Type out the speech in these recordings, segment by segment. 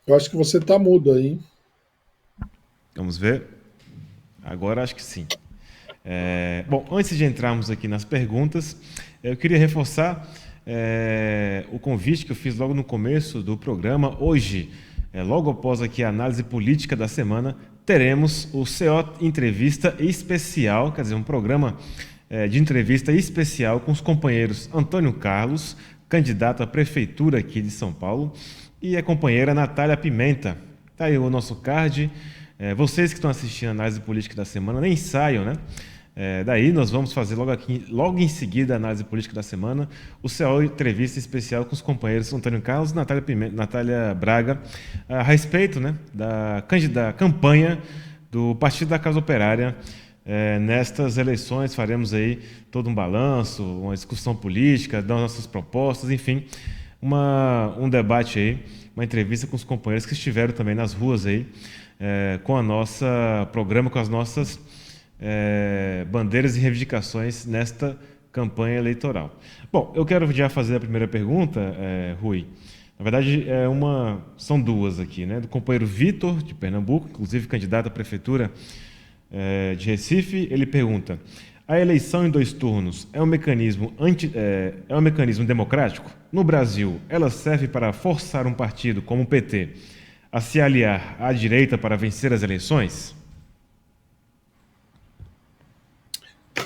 Eu acho que você está mudo aí, hein? Vamos ver? Agora acho que sim. Bom, antes de entrarmos aqui nas perguntas, eu queria reforçar o convite que eu fiz logo no começo do programa. Hoje, logo após aqui a análise política da semana, teremos o CO Entrevista Especial, quer dizer, um programa de entrevista especial com os companheiros Antônio Carlos, candidato à prefeitura aqui de São Paulo, e a companheira Natália Pimenta. Tá aí o nosso card. Vocês que estão assistindo a análise política da semana, nem saiam, né? Daí nós vamos fazer logo em seguida a análise política da semana, o CO entrevista especial com os companheiros Antônio Carlos e Natália Braga, a respeito, né, da campanha do Partido da Casa Operária. Nestas eleições faremos aí todo um balanço, uma discussão política, das nossas propostas, enfim, um debate aí, uma entrevista com os companheiros que estiveram também nas ruas aí, com a nossa programa, com as nossas bandeiras e reivindicações nesta campanha eleitoral. Bom, eu quero já fazer a primeira pergunta, Rui. Na verdade, são duas aqui, né? Do companheiro Vitor, de Pernambuco, inclusive candidato à prefeitura de Recife. Ele pergunta: a eleição em dois turnos é um mecanismo é um mecanismo democrático? No Brasil, ela serve para forçar um partido como o PT a se aliar à direita para vencer as eleições?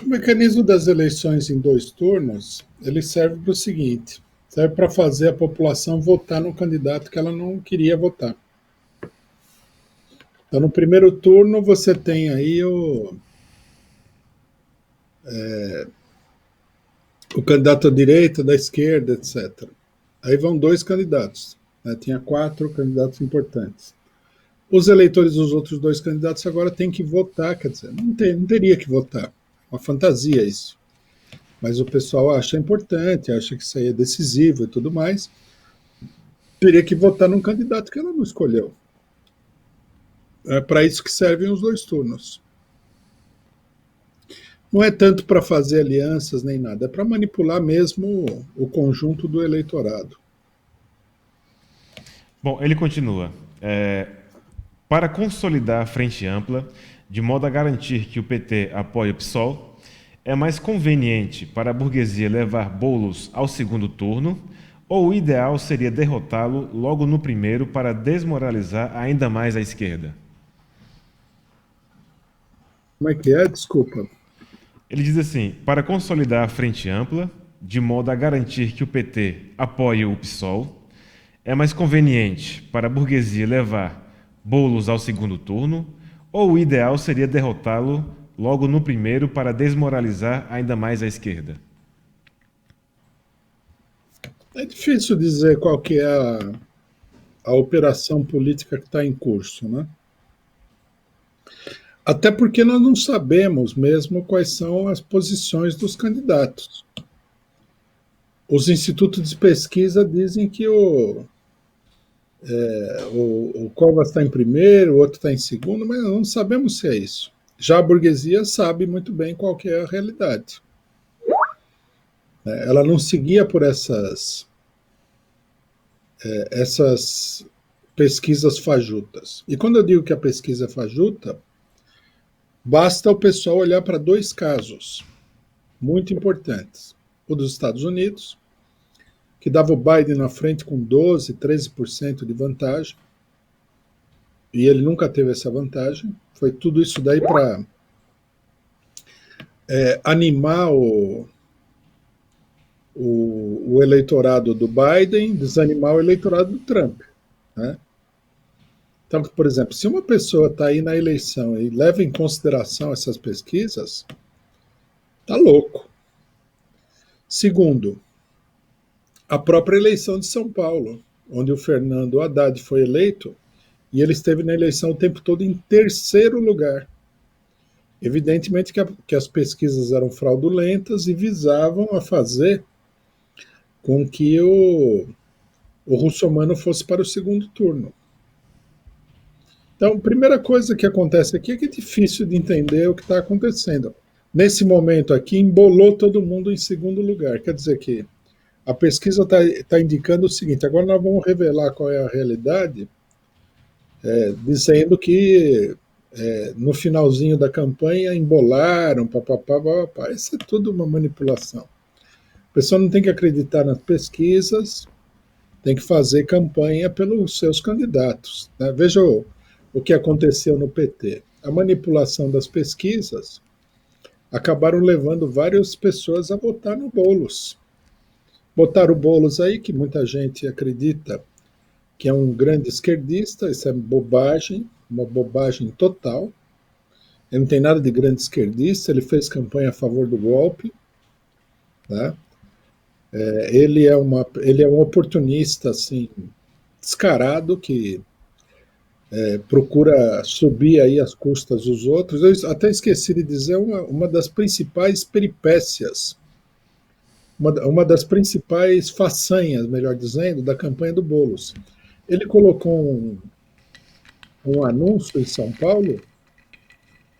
O mecanismo das eleições em dois turnos, ele serve para o seguinte, serve para fazer a população votar no candidato que ela não queria votar. Então, no primeiro turno, você tem aí o candidato à direita, da esquerda, etc. Aí vão dois candidatos, né? Tinha quatro candidatos importantes. Os eleitores dos outros dois candidatos agora têm que votar, quer dizer, não teria que votar. Uma fantasia isso. Mas o pessoal acha importante, acha que isso aí é decisivo e tudo mais. Teria que votar num candidato que ela não escolheu. É para isso que servem os dois turnos. Não é tanto para fazer alianças nem nada, é para manipular mesmo o conjunto do eleitorado. Bom, ele continua. Para consolidar a frente ampla, de modo a garantir que o PT apoie o PSOL, é mais conveniente para a burguesia levar bolos ao segundo turno, ou o ideal seria derrotá-lo logo no primeiro para desmoralizar ainda mais a esquerda? Como é que é? Desculpa. Ele diz assim: para consolidar a frente ampla, de modo a garantir que o PT apoie o PSOL, é mais conveniente para a burguesia levar bolos ao segundo turno, ou o ideal seria derrotá-lo logo no primeiro para desmoralizar ainda mais a esquerda? É difícil dizer qual que é a operação política que está em curso, né? Até porque nós não sabemos mesmo quais são as posições dos candidatos. Os institutos de pesquisa dizem que o Covas está em primeiro, o outro está em segundo, mas nós não sabemos se é isso. Já a burguesia sabe muito bem qual que é a realidade. Ela não seguia por essas pesquisas fajutas. E quando eu digo que a pesquisa é fajuta, basta o pessoal olhar para dois casos muito importantes. O dos Estados Unidos, que dava o Biden na frente com 12, 13% de vantagem, e ele nunca teve essa vantagem. Foi tudo isso daí para animar o eleitorado do Biden, desanimar o eleitorado do Trump. Né? Então, por exemplo, se uma pessoa está aí na eleição e leva em consideração essas pesquisas, tá louco. Segundo, a própria eleição de São Paulo, onde o Fernando Haddad foi eleito, e ele esteve na eleição o tempo todo em terceiro lugar. Evidentemente que as pesquisas eram fraudulentas e visavam a fazer com que o russomano fosse para o segundo turno. Então, a primeira coisa que acontece aqui é que é difícil de entender o que está acontecendo. Nesse momento aqui, embolou todo mundo em segundo lugar. Quer dizer que a pesquisa está indicando o seguinte: agora nós vamos revelar qual é a realidade dizendo que no finalzinho da campanha embolaram, papapá, papapá. Isso é tudo uma manipulação. A pessoa não tem que acreditar nas pesquisas, tem que fazer campanha pelos seus candidatos. Né? Veja o que aconteceu no PT. A manipulação das pesquisas acabaram levando várias pessoas a votar no Boulos. Botaram o Boulos aí, que muita gente acredita que é um grande esquerdista, isso é bobagem, uma bobagem total. Ele não tem nada de grande esquerdista, ele fez campanha a favor do golpe. Né? Ele é um oportunista assim, descarado que procura subir aí às custas dos outros. Eu até esqueci de dizer uma das principais peripécias, uma das principais façanhas, melhor dizendo, da campanha do Boulos. Ele colocou um anúncio em São Paulo,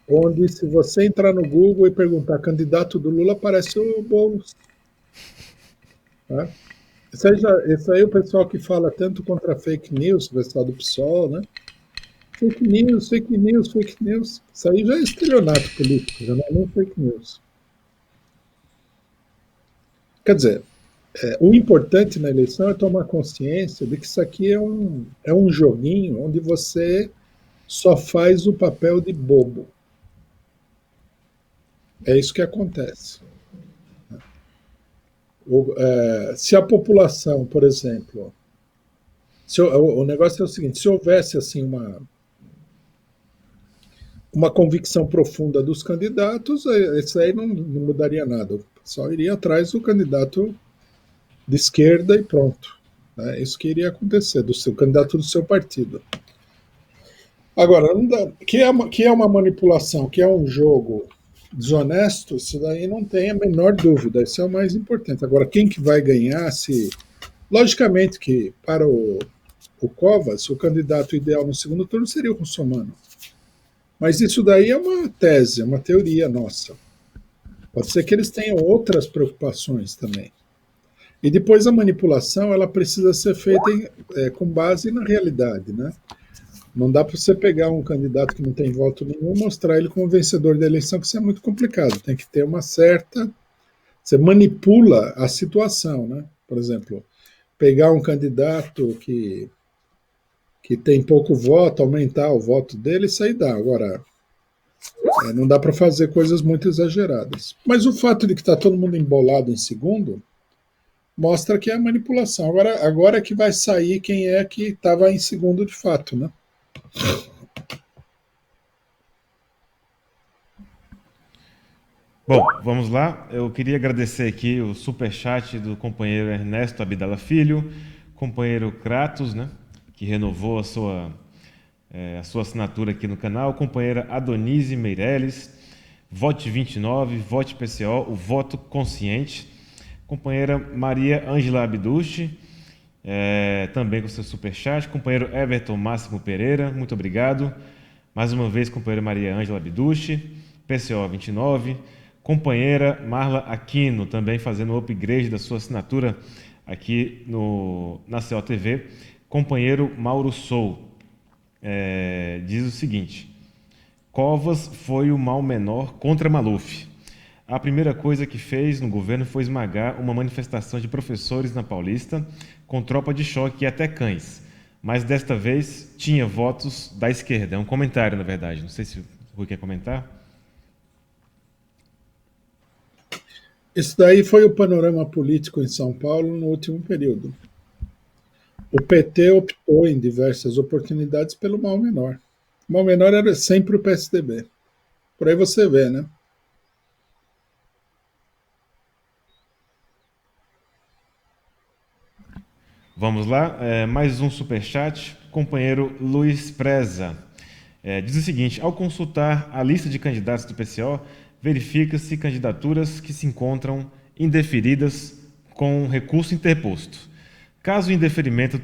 onde se você entrar no Google e perguntar candidato do Lula, aparece o Boulos. Tá? Isso aí é o pessoal que fala tanto contra fake news, o pessoal do PSOL, né? Fake news, fake news, fake news. Isso aí já é estelionato político, já não é nem fake news. Quer dizer, o importante na eleição é tomar consciência de que isso aqui é um joguinho onde você só faz o papel de bobo. É isso que acontece. Se a população, por exemplo, o negócio é o seguinte: se houvesse assim uma convicção profunda dos candidatos, isso aí não mudaria nada. Só iria atrás do candidato de esquerda e pronto. É isso que iria acontecer, do seu candidato do seu partido. Agora, não dá, que é uma manipulação, que é um jogo desonesto, isso daí não tem a menor dúvida, isso é o mais importante. Agora, quem que vai ganhar, se... Logicamente que para o Covas, o candidato ideal no segundo turno seria o Russomano. Mas isso daí é uma tese, é uma teoria nossa. Pode ser que eles tenham outras preocupações também. E depois a manipulação, ela precisa ser feita com base na realidade, né? Não dá para você pegar um candidato que não tem voto nenhum e mostrar ele como vencedor da eleição, que isso é muito complicado. Tem que ter uma certa... Você manipula a situação, né? Por exemplo, pegar um candidato que tem pouco voto, aumentar o voto dele, isso aí dá. Agora, não dá para fazer coisas muito exageradas. Mas o fato de que está todo mundo embolado em segundo mostra que é manipulação. Agora é que vai sair quem é que estava em segundo de fato, né? Bom, vamos lá. Eu queria agradecer aqui o superchat do companheiro Ernesto Abdala Filho, companheiro Kratos, né, que renovou a sua assinatura aqui no canal, companheira Adonise Meirelles, Vote 29, Vote PCO, o voto consciente, companheira Maria Ângela Abducci, também com seu superchat, companheiro Everton Máximo Pereira, muito obrigado. Mais uma vez, companheira Maria Ângela Abducci, PCO 29, companheira Marla Aquino, também fazendo o upgrade da sua assinatura aqui na COTV, companheiro Mauro Sou, diz o seguinte: Covas foi o mal menor contra Maluf. A primeira coisa que fez no governo foi esmagar uma manifestação de professores na Paulista com tropa de choque e até cães. Mas desta vez tinha votos da esquerda. É um comentário, na verdade. Não sei se o Rui quer comentar. Isso daí foi o panorama político em São Paulo no último período. O PT optou em diversas oportunidades pelo mal menor. O mal menor era sempre o PSDB. Por aí você vê, né? Vamos lá, mais um superchat. Companheiro Luiz Preza diz o seguinte: ao consultar a lista de candidatos do PCO, verifica-se candidaturas que se encontram indeferidas com recurso interposto. Caso o indeferimento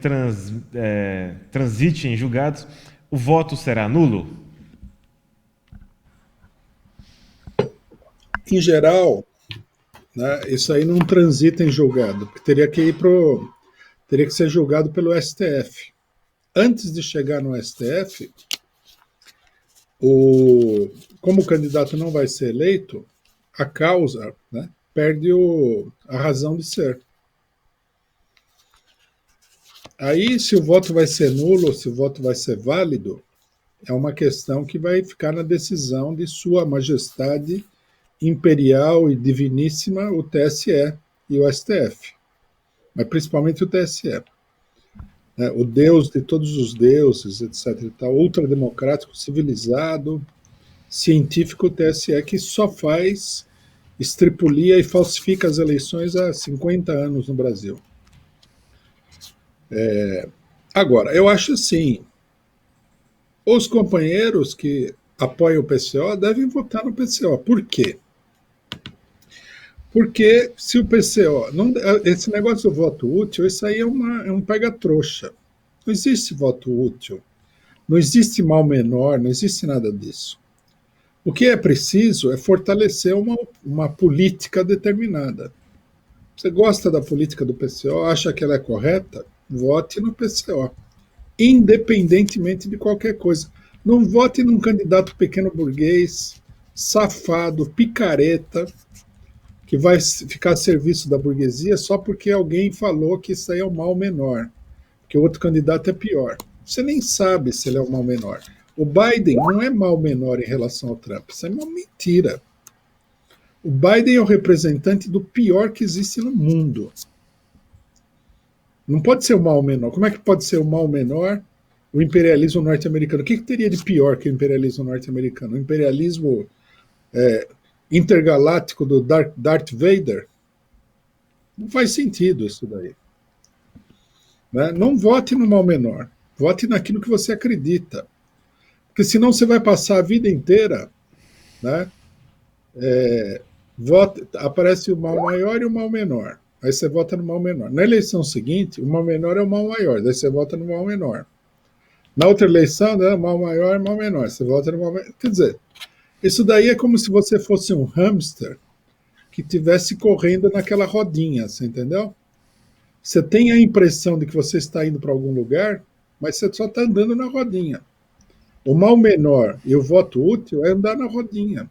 transite em julgados, o voto será nulo? Em geral, né, isso aí não transita em julgado, porque teria que ser julgado pelo STF. antes de chegar no STF, como o candidato não vai ser eleito, a causa, né, perde a razão de ser. Aí, se o voto vai ser nulo ou se o voto vai ser válido, é uma questão que vai ficar na decisão de Sua Majestade Imperial e Diviníssima, o TSE e o STF, mas principalmente o TSE. Né? O Deus de todos os deuses, etc. E tal, ultrademocrático, civilizado, científico, o TSE, que só faz estripulia e falsifica as eleições há 50 anos no Brasil. Agora, eu acho assim, os companheiros que apoiam o PCO devem votar no PCO. Por quê? Porque se o PCO. Não, esse negócio do voto útil, isso aí é um pega-trouxa. Não existe voto útil. Não existe mal menor, não existe nada disso. O que é preciso é fortalecer uma política determinada. Você gosta da política do PCO, acha que ela é correta? Vote no PCO, independentemente de qualquer coisa. Não vote num candidato pequeno burguês, safado, picareta, que vai ficar a serviço da burguesia só porque alguém falou que isso aí é o mal menor, que o outro candidato é pior. Você nem sabe se ele é o mal menor. O Biden não é mal menor em relação ao Trump, isso é uma mentira. O Biden é o representante do pior que existe no mundo. Não pode ser o mal menor. Como é que pode ser o mal menor o imperialismo norte-americano? O que teria de pior que o imperialismo norte-americano? O imperialismo intergaláctico do Darth Vader? Não faz sentido isso daí. Né? Não vote no mal menor. Vote naquilo que você acredita. Porque senão você vai passar a vida inteira, né? Aparece o mal maior e o mal menor. Aí você vota no mal menor. Na eleição seguinte, o mal menor é o mal maior, daí você vota no mal menor. Na outra eleição, né, mal maior e mal menor, você vota no mal menor. Quer dizer, isso daí é como se você fosse um hamster que estivesse correndo naquela rodinha, você entendeu? Você tem a impressão de que você está indo para algum lugar, mas você só está andando na rodinha. O mal menor e o voto útil é andar na rodinha.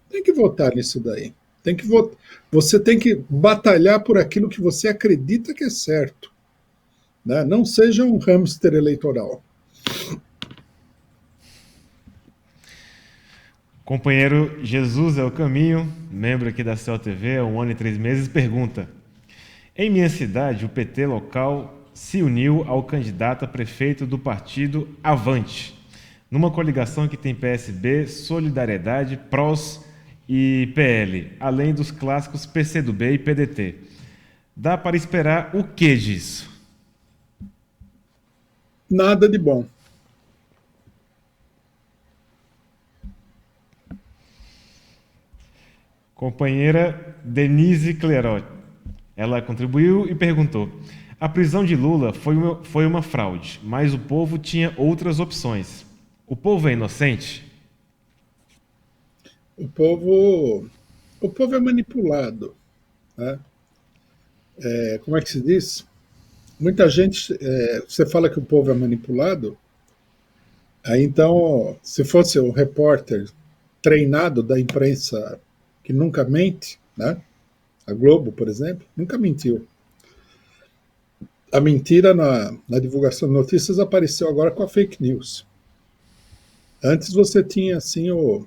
Tem que votar nisso daí. Tem que votar. Você tem que batalhar por aquilo que você acredita que é certo. Né? Não seja um hamster eleitoral. Companheiro Jesus é o Caminho, membro aqui da CELTV há 1 ano e 3 meses, pergunta: em minha cidade, o PT local se uniu ao candidato a prefeito do partido Avante, numa coligação que tem PSB, Solidariedade, PROS e PL, além dos clássicos PCdoB e PDT. Dá para esperar o que disso? Nada de bom. Companheira Denise Clerot, ela contribuiu e perguntou: a prisão de Lula foi uma fraude, mas o povo tinha outras opções. O povo é inocente? O povo é manipulado. Né? Como é que se diz? Muita gente, você fala que o povo é manipulado, aí então, se fosse um repórter treinado da imprensa que nunca mente, né? A Globo, por exemplo, nunca mentiu. A mentira na divulgação de notícias apareceu agora com a fake news. Antes você tinha assim o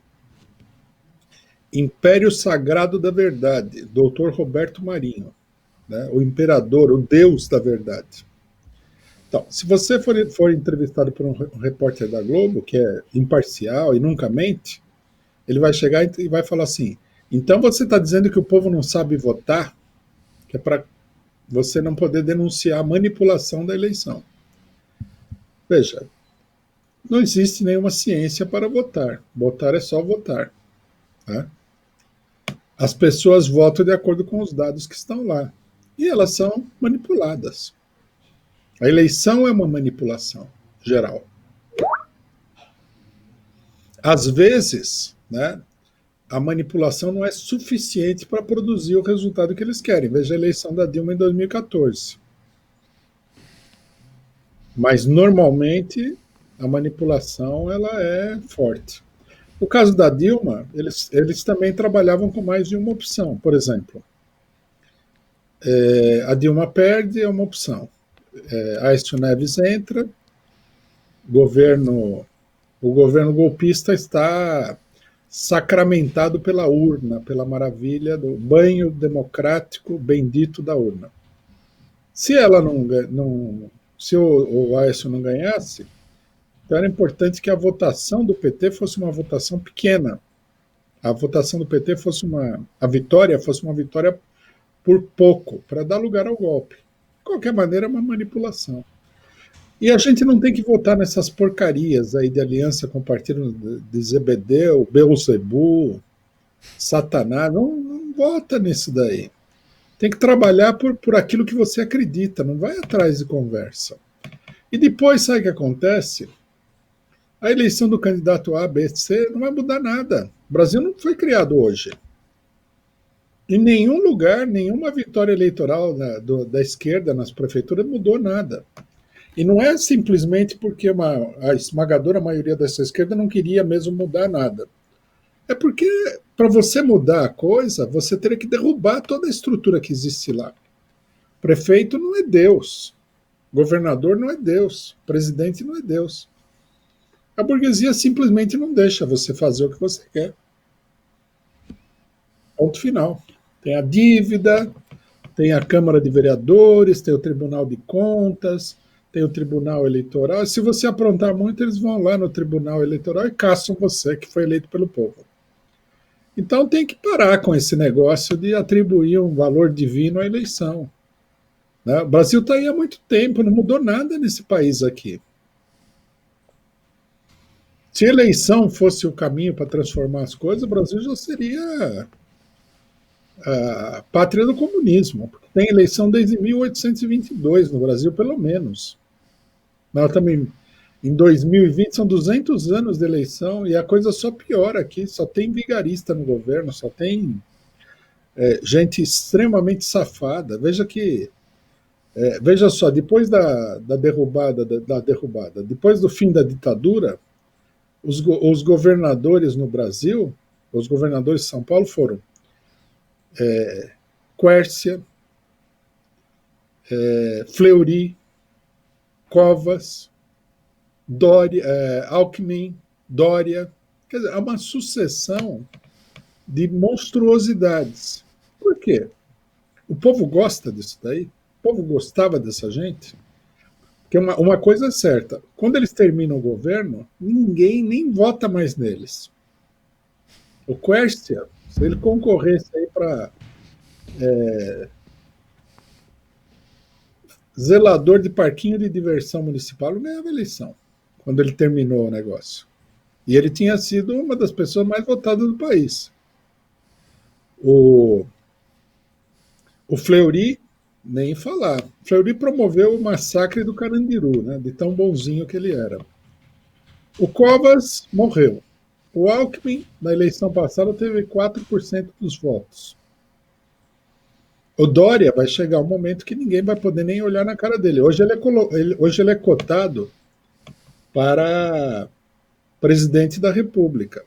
Império Sagrado da Verdade, Dr. Roberto Marinho, né? O imperador, o Deus da verdade. Então, se você for entrevistado por um repórter da Globo, que é imparcial e nunca mente, ele vai chegar e vai falar assim: então você está dizendo que o povo não sabe votar, que é para você não poder denunciar a manipulação da eleição. Veja, não existe nenhuma ciência para votar. Votar é só votar. Né? As pessoas votam de acordo com os dados que estão lá. E elas são manipuladas. A eleição é uma manipulação geral. Às vezes, né, a manipulação não é suficiente para produzir o resultado que eles querem. Veja a eleição da Dilma em 2014. Mas, normalmente, a manipulação ela é forte. O caso da Dilma, eles também trabalhavam com mais de uma opção. Por exemplo, a Dilma perde, é uma opção. Aécio Neves entra, governo, o governo golpista está sacramentado pela urna, pela maravilha do banho democrático bendito da urna. Se ela não se o Aécio não ganhasse, então era importante que a votação do PT fosse uma votação pequena. A votação do PT fosse a vitória fosse uma vitória por pouco, para dar lugar ao golpe. De qualquer maneira, é uma manipulação. E a gente não tem que votar nessas porcarias aí de aliança com o partido de Zebedeu, Beelzebub, Satanás. Não vota nisso daí. Tem que trabalhar por aquilo que você acredita, não vai atrás de conversa. E depois, sabe o que acontece? A eleição do candidato A, B, C não vai mudar nada. O Brasil não foi criado hoje. Em nenhum lugar, nenhuma vitória eleitoral da esquerda nas prefeituras mudou nada. E não é simplesmente porque a esmagadora maioria dessa esquerda não queria mesmo mudar nada. É porque, para você mudar a coisa, você teria que derrubar toda a estrutura que existe lá. Prefeito não é Deus. Governador não é Deus. Presidente não é Deus. A burguesia simplesmente não deixa você fazer o que você quer. Ponto final. Tem a dívida, tem a Câmara de Vereadores, tem o Tribunal de Contas, tem o Tribunal Eleitoral. E se você aprontar muito, eles vão lá no Tribunal Eleitoral e caçam você, que foi eleito pelo povo. Então tem que parar com esse negócio de atribuir um valor divino à eleição. Né? O Brasil está aí há muito tempo, não mudou nada nesse país aqui. Se a eleição fosse o caminho para transformar as coisas, o Brasil já seria a pátria do comunismo. Porque tem eleição desde 1822 no Brasil, pelo menos. Nós também, em 2020, são 200 anos de eleição e a coisa só piora aqui. Só tem vigarista no governo, só tem gente extremamente safada. Veja só, depois da derrubada, depois do fim da ditadura, os governadores no Brasil, os governadores de São Paulo foram Quércia, Fleury, Covas, Dória, Alckmin, Dória. Quer dizer, há uma sucessão de monstruosidades. Por quê? O povo gosta disso daí? O povo gostava dessa gente? Porque uma coisa é certa, quando eles terminam o governo, ninguém nem vota mais neles. O Quércia, se ele concorresse aí para zelador de parquinho de diversão municipal, ele ganhava a eleição, quando ele terminou o negócio. E ele tinha sido uma das pessoas mais votadas do país. O Fleury, nem falar. Fleury promoveu o massacre do Carandiru, né, de tão bonzinho que ele era. O Covas morreu. O Alckmin, na eleição passada, teve 4% dos votos. O Dória vai chegar um momento que ninguém vai poder nem olhar na cara dele. Hoje ele é cotado para presidente da República.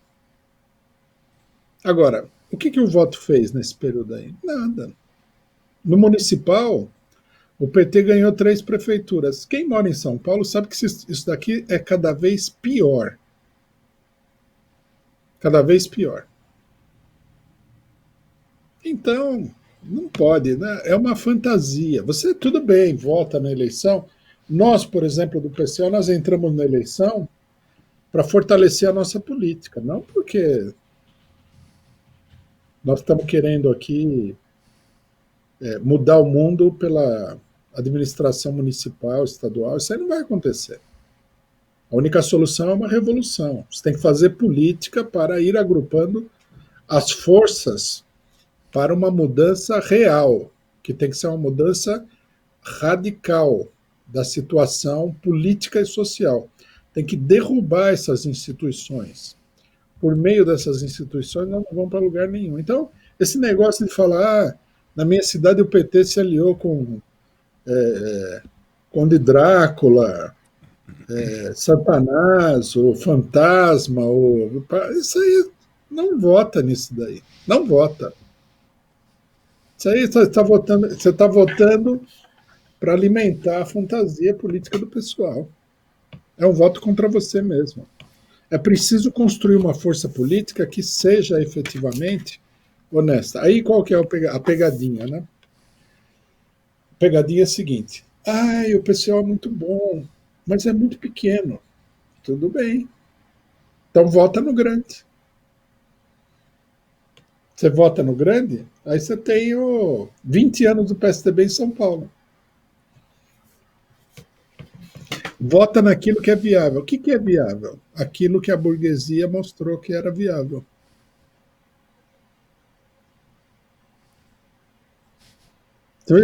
Agora, o que o voto fez nesse período aí? Nada. No municipal, o PT ganhou 3 prefeituras. Quem mora em São Paulo sabe que isso daqui é cada vez pior. Cada vez pior. Então, não pode, né? É uma fantasia. Você, tudo bem, vota na eleição. Nós, por exemplo, do PCO, nós entramos na eleição para fortalecer a nossa política, não porque nós estamos querendo aqui mudar o mundo pela administração municipal, estadual. Isso aí não vai acontecer. A única solução é uma revolução. Você tem que fazer política para ir agrupando as forças para uma mudança real, que tem que ser uma mudança radical da situação política e social. Tem que derrubar essas instituições. Por meio dessas instituições, nós não vamos para lugar nenhum. Então, esse negócio de falar, na minha cidade o PT se aliou com Conde Drácula, Satanás, o fantasma, isso aí não vota nisso daí. Não vota. Isso aí você está votando para alimentar a fantasia política do pessoal. É um voto contra você mesmo. É preciso construir uma força política que seja efetivamente honesta. Aí qual que é a pegadinha, né? A pegadinha é a seguinte: o pessoal é muito bom, mas é muito pequeno. Tudo bem. Então vota no grande. Você vota no grande, aí você tem 20 anos do PSDB em São Paulo. Vota naquilo que é viável. O que é viável? Aquilo que a burguesia mostrou que era viável.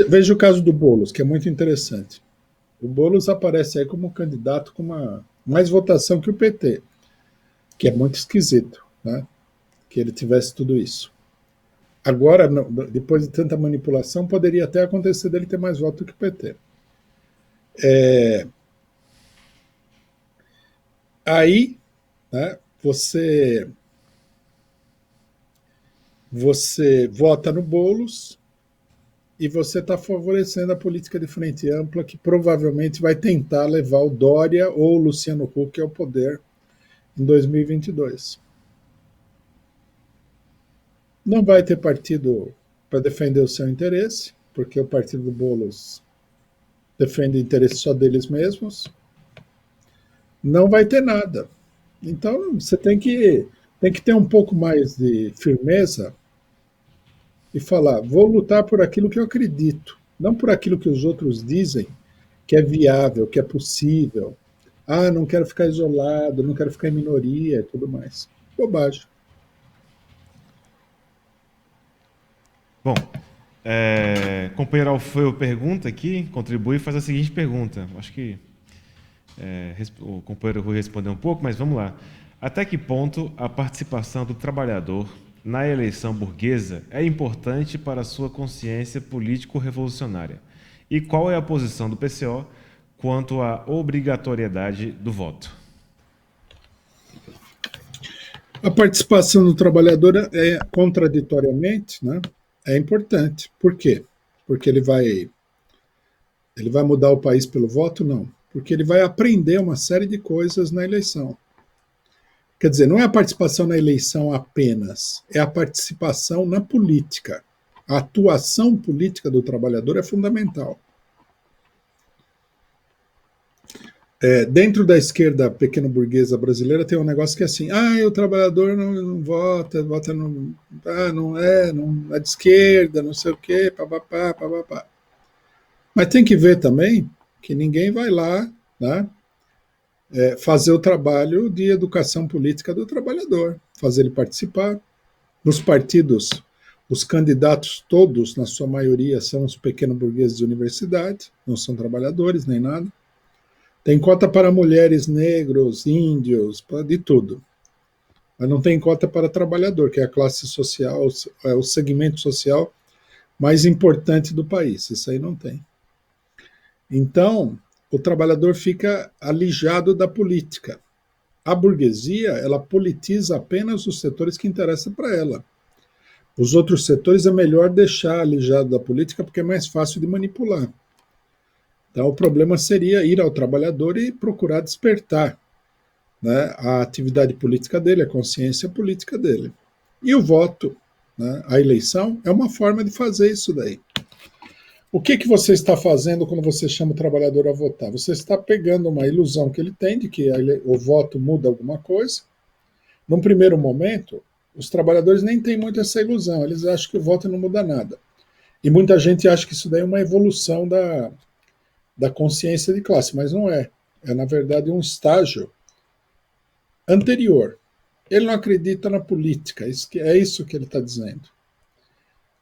Veja o caso do Boulos, que é muito interessante. O Boulos aparece aí como candidato com mais votação que o PT, que é muito esquisito, né? Que ele tivesse tudo isso. Agora, depois de tanta manipulação, poderia até acontecer dele ter mais voto que o PT. Aí, né, você vota no Boulos e você está favorecendo a política de frente ampla que provavelmente vai tentar levar o Dória ou o Luciano Huck ao poder em 2022. Não vai ter partido para defender o seu interesse, porque o partido do Boulos defende o interesse só deles mesmos. Não vai ter nada. Então, você tem que ter um pouco mais de firmeza e falar: vou lutar por aquilo que eu acredito, não por aquilo que os outros dizem que é viável, que é possível. Não quero ficar isolado, não quero ficar em minoria e tudo mais. Bobagem. Bom, companheiro Alfeu pergunta aqui, contribui e faz a seguinte pergunta. Acho que o companheiro Rui respondeu um pouco, mas vamos lá. Até que ponto a participação do trabalhador na eleição burguesa é importante para a sua consciência político-revolucionária? E qual é a posição do PCO quanto à obrigatoriedade do voto? A participação do trabalhador contraditoriamente, né, é importante. Por quê? Porque ele vai mudar o país pelo voto? Não. Porque ele vai aprender uma série de coisas na eleição. Quer dizer, não é a participação na eleição apenas, é a participação na política. A atuação política do trabalhador é fundamental. Dentro da esquerda pequeno-burguesa brasileira tem um negócio que é assim: o trabalhador não vota não, não é de esquerda, não sei o quê, papapá, papapá. Mas tem que ver também que ninguém vai lá, né, fazer o trabalho de educação política do trabalhador, fazer ele participar. Nos partidos, os candidatos todos, na sua maioria, são os pequeno-burgueses de universidade, não são trabalhadores nem nada. Tem cota para mulheres, negros, índios, de tudo. Mas não tem cota para trabalhador, que é a classe social, é o segmento social mais importante do país. Isso aí não tem. Então, o trabalhador fica alijado da política. A burguesia, ela politiza apenas os setores que interessam para ela. Os outros setores é melhor deixar alijado da política porque é mais fácil de manipular. Então, o problema seria ir ao trabalhador e procurar despertar, né, a atividade política dele, a consciência política dele. E o voto, né, a eleição, é uma forma de fazer isso daí. O que você está fazendo quando você chama o trabalhador a votar? Você está pegando uma ilusão que ele tem de que o voto muda alguma coisa. Num primeiro momento, os trabalhadores nem têm muito essa ilusão, eles acham que o voto não muda nada. E muita gente acha que isso daí é uma evolução da consciência de classe, mas não é. É, na verdade, um estágio anterior. Ele não acredita na política, é isso que ele está dizendo.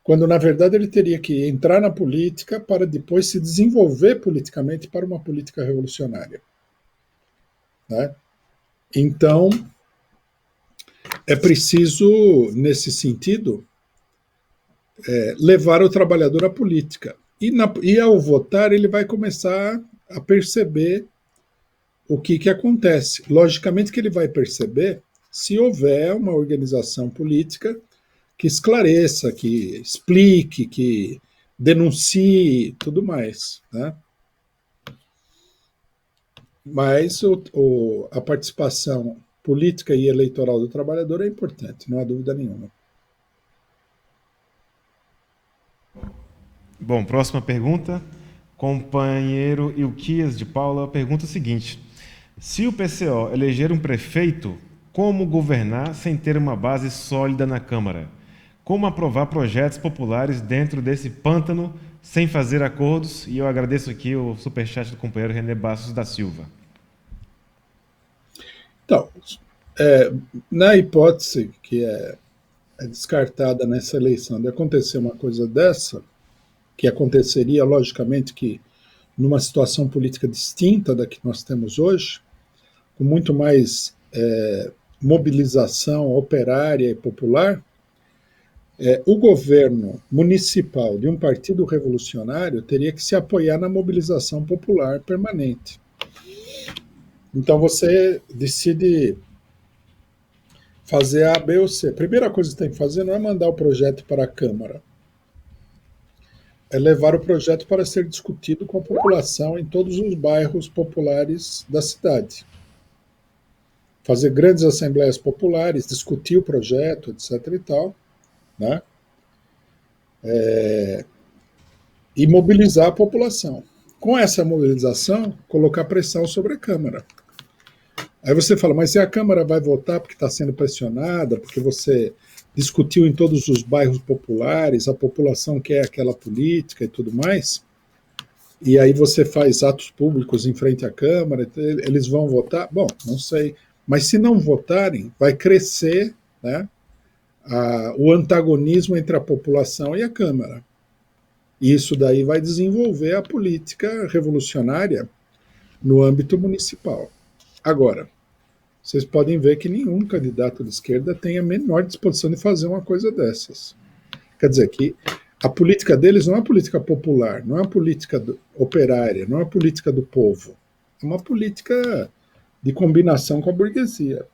Quando, na verdade, ele teria que entrar na política para depois se desenvolver politicamente para uma política revolucionária. Né? Então, é preciso, nesse sentido, levar o trabalhador à política. E ao votar, ele vai começar a perceber o que, que acontece? Logicamente que ele vai perceber se houver uma organização política que esclareça, que explique, que denuncie, tudo mais, né? Mas a participação política e eleitoral do trabalhador é importante, não há dúvida nenhuma. Bom, próxima pergunta. Companheiro Ilquias de Paula pergunta o seguinte: se o PCO eleger um prefeito, como governar sem ter uma base sólida na Câmara? Como aprovar projetos populares dentro desse pântano sem fazer acordos? E eu agradeço aqui o superchat do companheiro René Bastos da Silva. Então, na hipótese que é descartada nessa eleição de acontecer uma coisa dessa, que aconteceria, logicamente, que numa situação política distinta da que nós temos hoje, com muito mais mobilização operária e popular, o governo municipal de um partido revolucionário teria que se apoiar na mobilização popular permanente. Então você decide fazer A, B ou C. A primeira coisa que tem que fazer não é mandar o projeto para a Câmara, é levar o projeto para ser discutido com a população em todos os bairros populares da cidade. Fazer grandes assembleias populares, discutir o projeto, etc. e tal, né? E mobilizar a população. Com essa mobilização, colocar pressão sobre a Câmara. Aí você fala, mas se a Câmara vai votar porque está sendo pressionada, porque você discutiu em todos os bairros populares, a população quer aquela política e tudo mais, e aí você faz atos públicos em frente à Câmara, eles vão votar? Bom, não sei. Mas se não votarem, vai crescer, né, o antagonismo entre a população e a Câmara. E isso daí vai desenvolver a política revolucionária no âmbito municipal. Agora, vocês podem ver que nenhum candidato de esquerda tem a menor disposição de fazer uma coisa dessas. Quer dizer que a política deles não é uma política popular, não é uma política operária, não é uma política do povo. É uma política de combinação com a burguesia.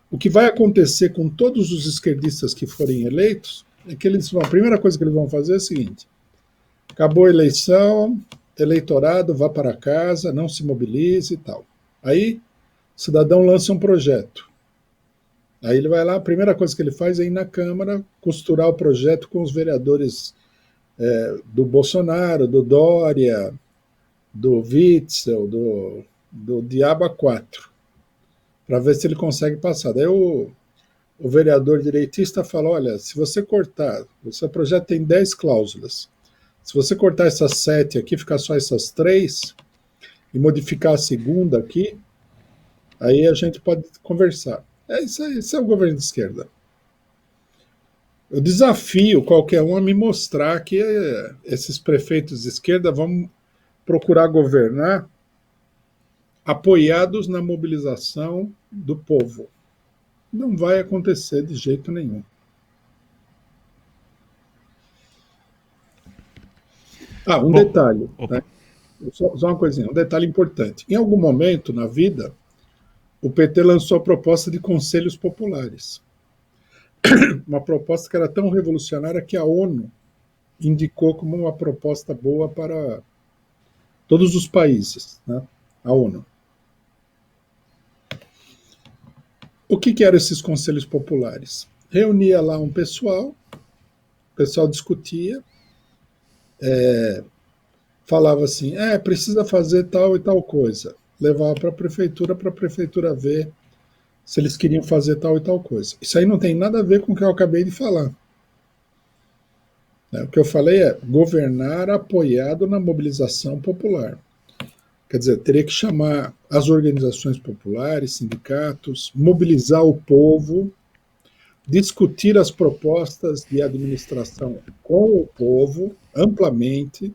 O que vai acontecer com todos os esquerdistas que forem eleitos é que a primeira coisa que eles vão fazer é a seguinte: acabou a eleição, eleitorado, vá para casa, não se mobilize e tal. Aí o cidadão lança um projeto. Aí ele vai lá, a primeira coisa que ele faz é ir na Câmara, costurar o projeto com os vereadores do Bolsonaro, do Dória, do Witzel, do Diabo a 4, para ver se ele consegue passar. Daí o vereador direitista fala, olha, se você cortar, o seu projeto tem 10 cláusulas, se você cortar essas 7 aqui, ficar só essas 3, e modificar a segunda aqui, aí a gente pode conversar. Isso é o governo de esquerda. Eu desafio qualquer um a me mostrar que esses prefeitos de esquerda vão procurar governar apoiados na mobilização do povo. Não vai acontecer de jeito nenhum. Um detalhe. Né? Só uma coisinha, um detalhe importante. Em algum momento na vida, o PT lançou a proposta de conselhos populares. Uma proposta que era tão revolucionária que a ONU indicou como uma proposta boa para todos os países, né? A ONU. O que eram esses conselhos populares? Reunia lá um pessoal, o pessoal discutia, falava assim, precisa fazer tal e tal coisa. Levava para a prefeitura ver se eles queriam fazer tal e tal coisa. Isso aí não tem nada a ver com o que eu acabei de falar. O que eu falei é governar apoiado na mobilização popular. Quer dizer, teria que chamar as organizações populares, sindicatos, mobilizar o povo, discutir as propostas de administração com o povo, amplamente,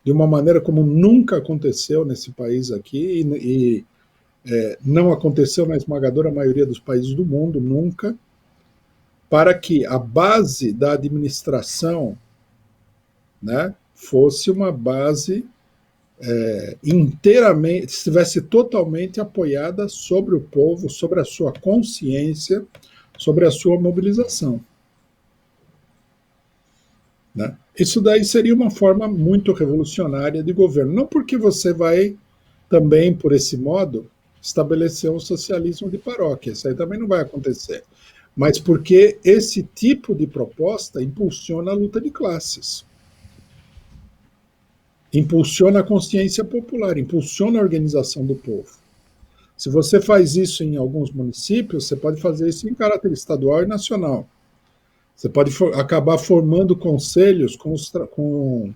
de uma maneira como nunca aconteceu nesse país aqui, e não aconteceu na esmagadora maioria dos países do mundo, nunca, para que a base da administração, né, fosse uma base inteiramente, estivesse totalmente apoiada sobre o povo, sobre a sua consciência, sobre a sua mobilização. Né? Isso daí seria uma forma muito revolucionária de governo. Não porque você vai também, por esse modo, estabelecer um socialismo de paróquia. Isso aí também não vai acontecer. Mas porque esse tipo de proposta impulsiona a luta de classes. Impulsiona a consciência popular, impulsiona a organização do povo. Se você faz isso em alguns municípios, você pode fazer isso em caráter estadual e nacional. Você pode acabar formando conselhos com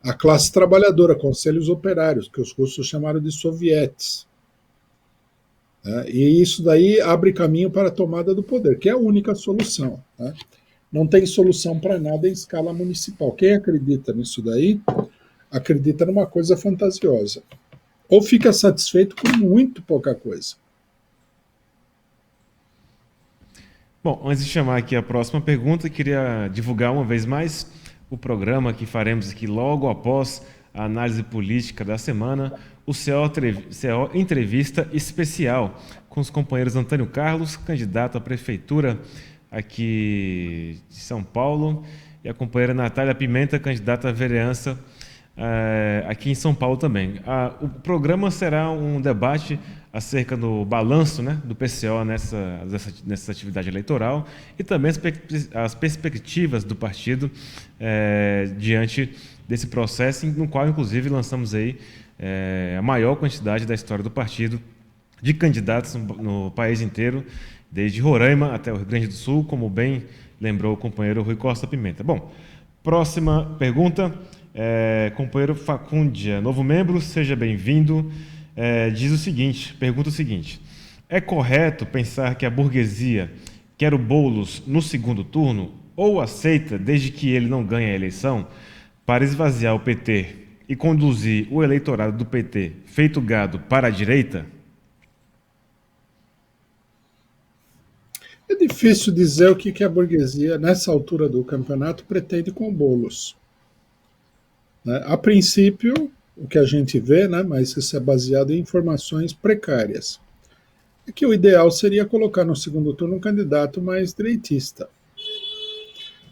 a classe trabalhadora, conselhos operários, que os russos chamaram de sovietes. E isso daí abre caminho para a tomada do poder, que é a única solução. Né? Não tem solução para nada em escala municipal. Quem acredita nisso daí, acredita numa coisa fantasiosa. Ou fica satisfeito com muito pouca coisa. Bom, antes de chamar aqui a próxima pergunta, queria divulgar uma vez mais o programa que faremos aqui logo após a análise política da semana, o CO Entrevista Especial, com os companheiros Antônio Carlos, candidato à prefeitura aqui de São Paulo, e a companheira Natália Pimenta, candidata à vereança aqui em São Paulo também. O programa será um debate acerca do balanço, né, do PCO nessa atividade eleitoral e também as perspectivas do partido diante desse processo, no qual, inclusive, lançamos aí a maior quantidade da história do partido de candidatos no país inteiro, desde Roraima até o Rio Grande do Sul, como bem lembrou o companheiro Rui Costa Pimenta. Bom, próxima pergunta. Companheiro Facúndia, novo membro, seja bem-vindo. Pergunta o seguinte: é correto pensar que a burguesia quer o Boulos no segundo turno ou aceita, desde que ele não ganhe a eleição, para esvaziar o PT e conduzir o eleitorado do PT feito gado para a direita? É difícil dizer o que a burguesia, nessa altura do campeonato, pretende com o Boulos. A princípio, o que a gente vê, né, mas isso é baseado em informações precárias, é que o ideal seria colocar no segundo turno um candidato mais direitista.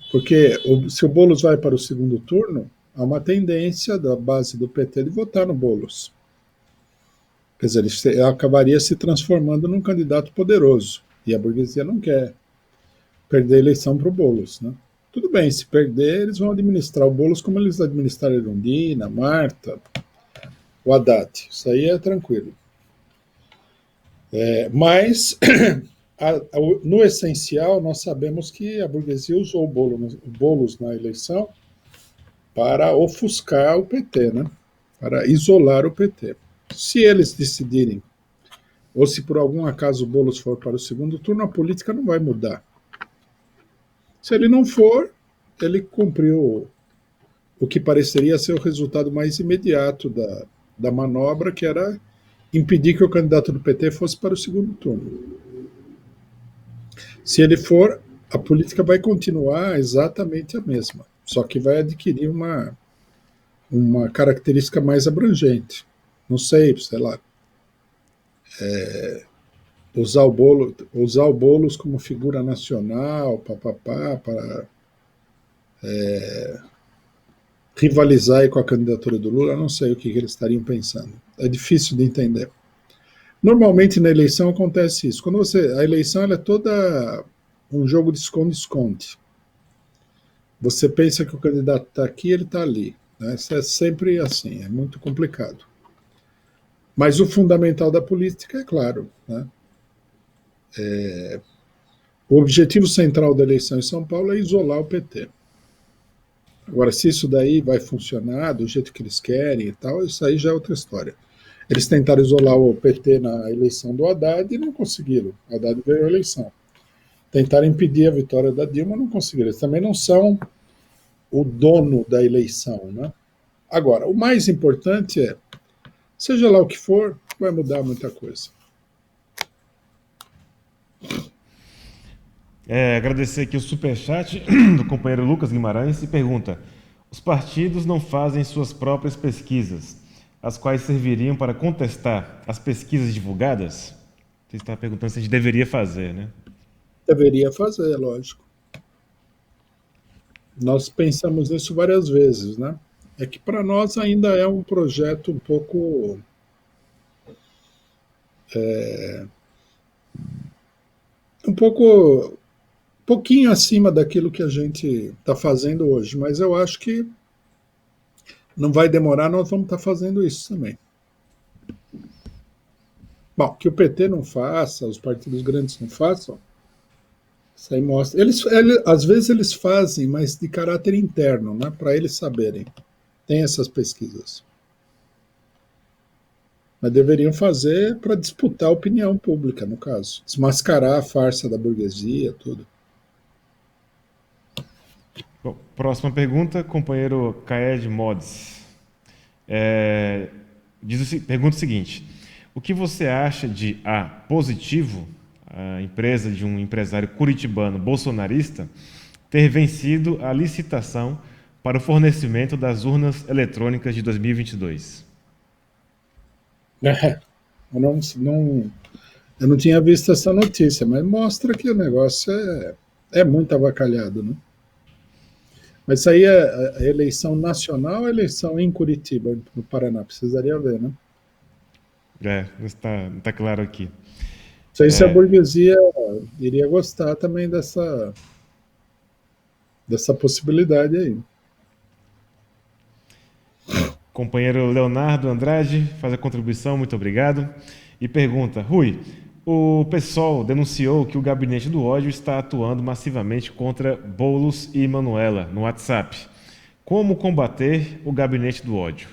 Porque se o Boulos vai para o segundo turno, há uma tendência da base do PT de votar no Boulos. Quer dizer, ele acabaria se transformando num candidato poderoso. E a burguesia não quer perder a eleição para o Boulos, né? Tudo bem, se perder, eles vão administrar o Boulos como eles administraram a Erundina, Marta, o Haddad. Isso aí é tranquilo. Mas, no essencial, nós sabemos que a burguesia usou o Boulos na eleição para ofuscar o PT, né? Para isolar o PT. Se eles decidirem, ou se por algum acaso o Boulos for para o segundo turno, a política não vai mudar. Se ele não for, ele cumpriu o que pareceria ser o resultado mais imediato da manobra, que era impedir que o candidato do PT fosse para o segundo turno. Se ele for, a política vai continuar exatamente a mesma, só que vai adquirir uma característica mais abrangente. Não sei lá, usar o Boulos como figura nacional, para rivalizar aí com a candidatura do Lula, não sei o que eles estariam pensando. É difícil de entender. Normalmente na eleição acontece isso. A eleição ela é toda um jogo de esconde-esconde. Você pensa que o candidato está aqui, ele está ali. Né? Isso é sempre assim, é muito complicado. Mas o fundamental da política é claro, né? O objetivo central da eleição em São Paulo é isolar o PT. Agora, se isso daí vai funcionar do jeito que eles querem e tal, isso aí já é outra história. Eles tentaram isolar o PT na eleição do Haddad e não conseguiram. O Haddad ganhou a eleição. Tentaram impedir a vitória da Dilma, não conseguiram. Eles também não são o dono da eleição, né? Agora, o mais importante é, seja lá o que for, vai mudar muita coisa. Agradecer aqui o superchat do companheiro Lucas Guimarães e pergunta: os partidos não fazem suas próprias pesquisas. as quais serviriam para contestar as pesquisas divulgadas? Você está perguntando se a gente deveria fazer, né? Deveria fazer, lógico. Nós pensamos nisso várias vezes, né? É que para nós ainda é um projeto um pouquinho acima daquilo que a gente está fazendo hoje, mas eu acho que não vai demorar, nós vamos estar fazendo isso também. Bom, que o PT não faça, os partidos grandes não façam, isso aí mostra. Às vezes eles fazem, mas de caráter interno, né, para eles saberem. Tem essas pesquisas. Mas deveriam fazer para disputar a opinião pública, no caso. Desmascarar a farsa da burguesia, tudo. Bom, próxima pergunta, companheiro Kaed Mods. Pergunta o seguinte: o que você acha de A, Positivo, a empresa de um empresário curitibano bolsonarista, ter vencido a licitação para o fornecimento das urnas eletrônicas de 2022? Eu não tinha visto essa notícia, mas mostra que o negócio é muito avacalhado, né? Mas isso aí é a eleição nacional ou a eleição em Curitiba, no Paraná? Precisaria ver, né? Não está claro aqui. Não sei se a burguesia iria gostar também dessa possibilidade aí. Companheiro Leonardo Andrade faz a contribuição, muito obrigado. E pergunta: Rui, o PSOL denunciou que o gabinete do ódio está atuando massivamente contra Boulos e Manuela no WhatsApp. Como combater o gabinete do ódio?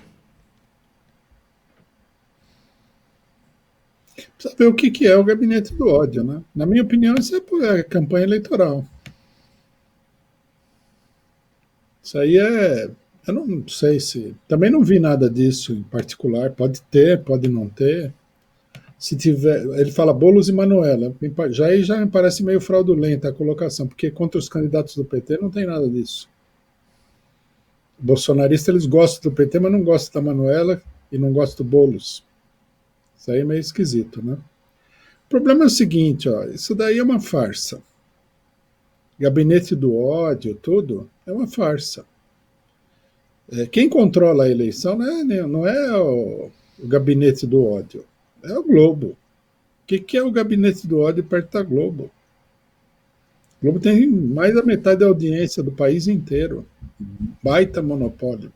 Precisa ver o que é o gabinete do ódio, né? Na minha opinião, isso é campanha eleitoral. Isso aí eu não sei se. Também não vi nada disso em particular. Pode ter, pode não ter. Se tiver. Ele fala Boulos e Manuela. Já me parece meio fraudulenta a colocação, porque contra os candidatos do PT não tem nada disso. Bolsonaristas, eles gostam do PT, mas não gostam da Manuela e não gostam do Boulos. Isso aí é meio esquisito, né? O problema é o seguinte, ó, isso daí é uma farsa. Gabinete do ódio, tudo, é uma farsa. Quem controla a eleição não é o gabinete do ódio, é o Globo. O que é o gabinete do ódio perto da Globo? O Globo tem mais da metade da audiência do país inteiro. Baita monopólio.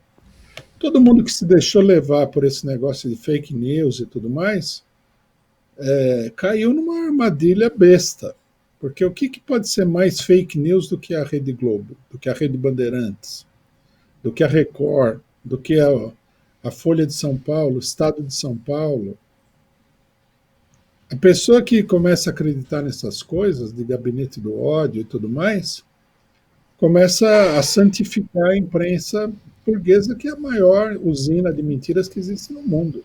Todo mundo que se deixou levar por esse negócio de fake news e tudo mais, caiu numa armadilha besta. Porque o que pode ser mais fake news do que a Rede Globo, do que a Rede Bandeirantes, do que a Record, do que a Folha de São Paulo, o Estado de São Paulo? A pessoa que começa a acreditar nessas coisas, de gabinete do ódio e tudo mais, começa a santificar a imprensa burguesa, que é a maior usina de mentiras que existe no mundo.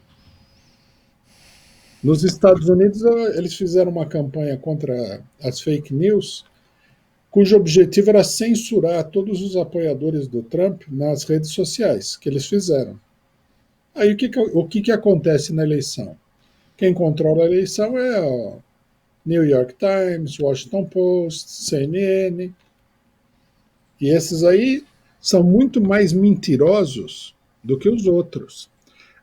Nos Estados Unidos, eles fizeram uma campanha contra as fake news, cujo objetivo era censurar todos os apoiadores do Trump nas redes sociais, que eles fizeram. Aí o que acontece na eleição? Quem controla a eleição é o New York Times, Washington Post, CNN. E esses aí são muito mais mentirosos do que os outros.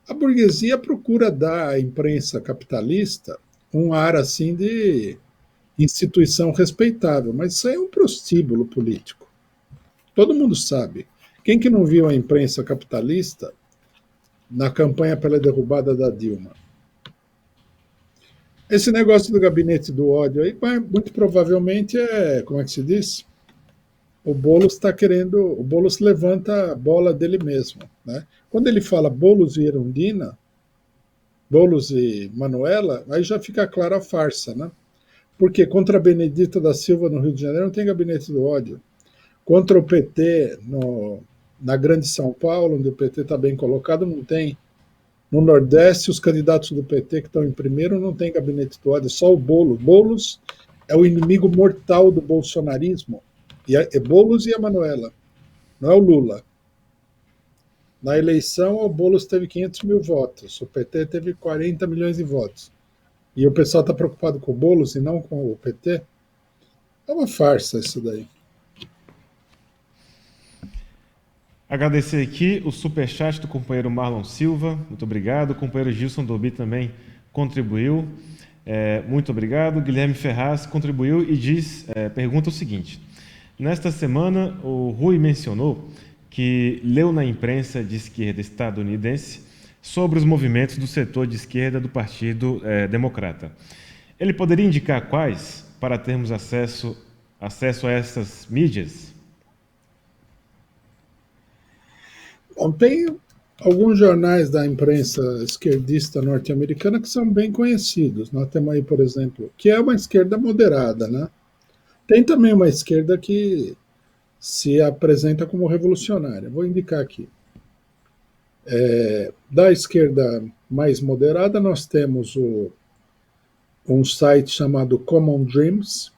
A burguesia procura dar à imprensa capitalista um ar assim de instituição respeitável, mas isso aí é um prostíbulo político. Todo mundo sabe. Quem que não viu a imprensa capitalista na campanha pela derrubada da Dilma? Esse negócio do gabinete do ódio aí, muito provavelmente como é que se diz? O Boulos levanta a bola dele mesmo, né? Quando ele fala Boulos e Erundina, Boulos e Manuela, aí já fica clara a farsa, né? Porque contra a Benedita da Silva no Rio de Janeiro não tem gabinete do ódio. Contra o PT na Grande São Paulo, onde o PT está bem colocado, não tem. No Nordeste, os candidatos do PT que estão em primeiro não tem gabinete do ódio, só o Boulos. Boulos é o inimigo mortal do bolsonarismo. É Boulos e a Manuela, não é o Lula. Na eleição, o Boulos teve 500 mil votos, o PT teve 40 milhões de votos. E o pessoal está preocupado com o Boulos e não com o PT? É uma farsa isso daí. Agradecer aqui o superchat do companheiro Marlon Silva, muito obrigado. O companheiro Gilson Dorbi também contribuiu, muito obrigado. Guilherme Ferraz contribuiu e pergunta o seguinte: nesta semana o Rui mencionou que leu na imprensa de esquerda estadunidense sobre os movimentos do setor de esquerda do Partido Democrata. Ele poderia indicar quais para termos acesso a essas mídias? Bom, tem alguns jornais da imprensa esquerdista norte-americana que são bem conhecidos. Nós temos aí, por exemplo, que é uma esquerda moderada, né? Tem também uma esquerda que se apresenta como revolucionária. Vou indicar aqui. Da esquerda mais moderada, nós temos um site chamado Common Dreams,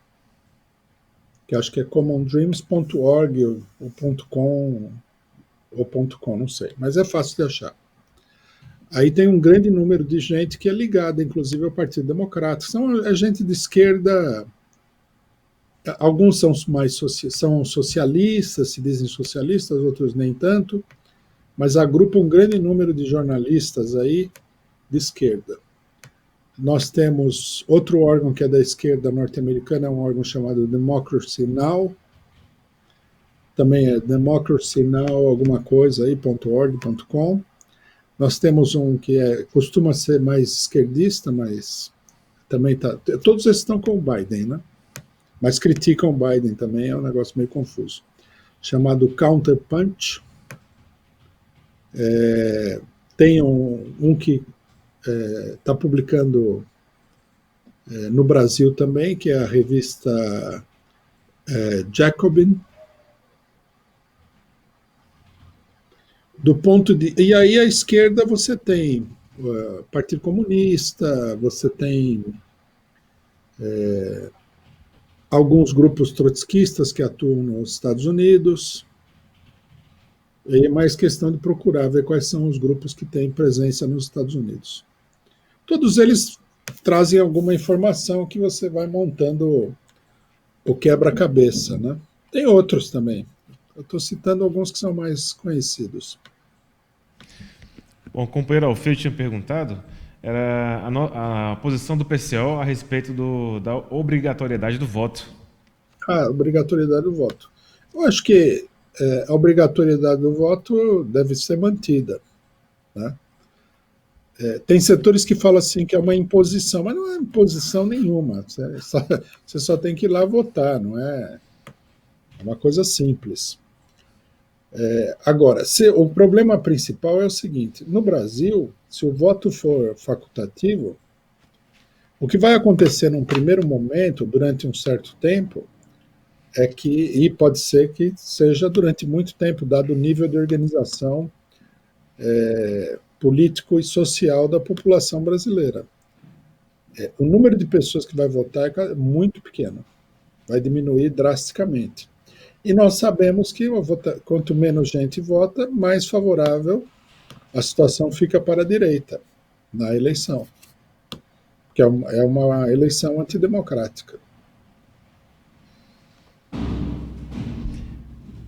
que acho que é commondreams.org ou .com ou .com, não sei, mas é fácil de achar. Aí tem um grande número de gente que é ligada, inclusive, ao Partido Democrata. São gente de esquerda, alguns são são socialistas, se dizem socialistas, outros nem tanto, mas agrupa um grande número de jornalistas aí de esquerda. Nós temos outro órgão que é da esquerda norte-americana, é um órgão chamado Democracy Now!, também é democracy now alguma coisa aí, .org, .com. Nós temos um que costuma ser mais esquerdista, mas também tá. Todos esses estão com o Biden, né? Mas criticam o Biden também, é um negócio meio confuso. Chamado Counterpunch. Tem um que está publicando no Brasil também, que é a revista Jacobin. E aí à esquerda você tem Partido Comunista, você tem alguns grupos trotskistas que atuam nos Estados Unidos. E é mais questão de procurar ver quais são os grupos que têm presença nos Estados Unidos. Todos eles trazem alguma informação que você vai montando o quebra-cabeça, né? Tem outros também. Eu estou citando alguns que são mais conhecidos. Bom, o companheiro Alfredo tinha perguntado era a posição do PCO a respeito da obrigatoriedade do voto. Obrigatoriedade do voto. Eu acho que a obrigatoriedade do voto deve ser mantida, né? Tem setores que falam assim que é uma imposição, mas não é imposição nenhuma. Você só tem que ir lá votar, não é uma coisa simples. Agora, o problema principal é o seguinte: no Brasil, se o voto for facultativo, o que vai acontecer num primeiro momento, durante um certo tempo, e pode ser que seja durante muito tempo, dado o nível de organização político e social da população brasileira. O número de pessoas que vai votar é muito pequeno, vai diminuir drasticamente. E nós sabemos que quanto menos gente vota, mais favorável a situação fica para a direita na eleição, que é uma eleição antidemocrática.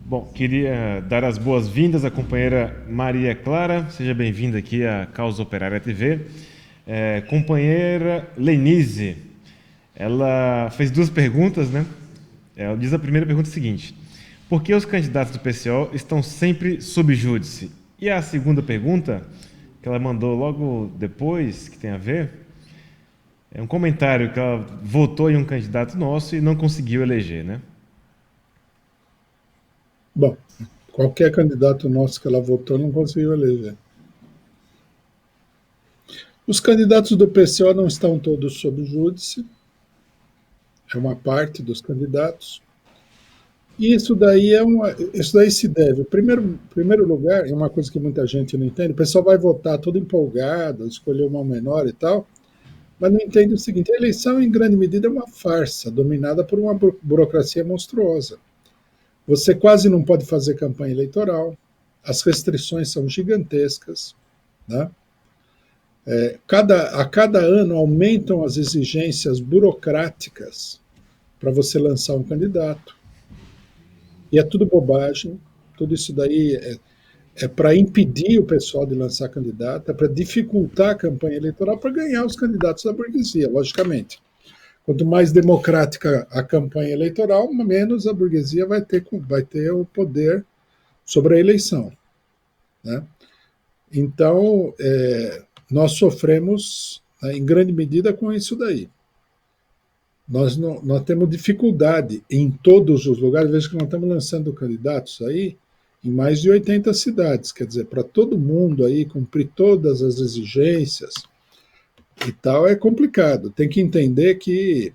Bom, queria dar as boas-vindas à companheira Maria Clara, seja bem-vinda aqui à Causa Operária TV. Companheira Lenise, ela fez duas perguntas, né? Ela diz a primeira pergunta seguinte: por que os candidatos do PCO estão sempre sob júdice? E a segunda pergunta, que ela mandou logo depois, que tem a ver, é um comentário que ela votou em um candidato nosso e não conseguiu eleger, né? Bom, qualquer candidato nosso que ela votou não conseguiu eleger. Os candidatos do PCO não estão todos sob júdice, é uma parte dos candidatos. E isso daí se deve, em primeiro lugar, é uma coisa que muita gente não entende, o pessoal vai votar todo empolgado, escolher uma menor e tal, mas não entende o seguinte: a eleição, em grande medida, é uma farsa, dominada por uma burocracia monstruosa. Você quase não pode fazer campanha eleitoral, as restrições são gigantescas, né? A cada ano aumentam as exigências burocráticas para você lançar um candidato. E é tudo bobagem, tudo isso daí é para impedir o pessoal de lançar candidato, é para dificultar a campanha eleitoral para ganhar os candidatos da burguesia, logicamente. Quanto mais democrática a campanha eleitoral, menos a burguesia vai ter o poder sobre a eleição, né? Então, nós sofremos, né, em grande medida com isso daí. Nós temos dificuldade em todos os lugares, veja que nós estamos lançando candidatos aí em mais de 80 cidades, quer dizer, para todo mundo aí cumprir todas as exigências e tal é complicado. Tem que entender que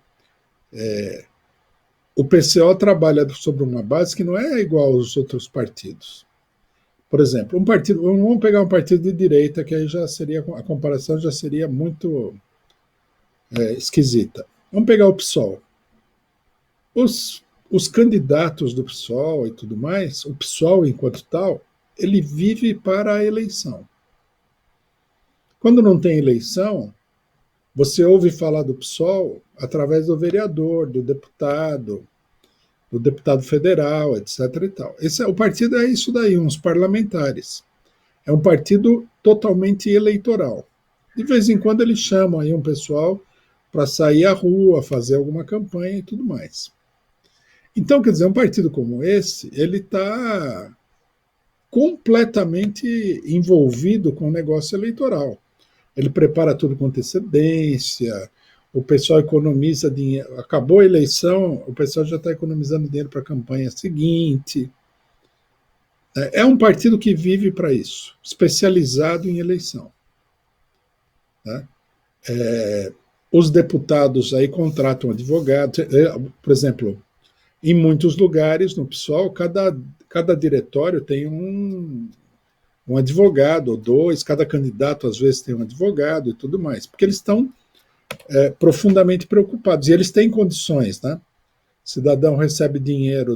o PCO trabalha sobre uma base que não é igual aos outros partidos. Por exemplo, vamos pegar um partido de direita, que aí já seria, a comparação já seria muito esquisita. Vamos pegar o PSOL. Os candidatos do PSOL e tudo mais, o PSOL enquanto tal, ele vive para a eleição. Quando não tem eleição, você ouve falar do PSOL através do vereador, do deputado federal, etc. e tal. O partido é isso daí, uns parlamentares. É um partido totalmente eleitoral. De vez em quando eles chamam aí um pessoal para sair à rua, fazer alguma campanha e tudo mais. Então, quer dizer, um partido como esse, ele está completamente envolvido com o negócio eleitoral. Ele prepara tudo com antecedência, o pessoal economiza dinheiro. Acabou a eleição, o pessoal já está economizando dinheiro para a campanha seguinte. É um partido que vive para isso, especializado em eleição, né? Os deputados aí contratam advogados. Por exemplo, em muitos lugares no PSOL, cada diretório tem um advogado ou dois, cada candidato às vezes tem um advogado e tudo mais, porque eles estão profundamente preocupados. E eles têm condições, né? O cidadão recebe dinheiro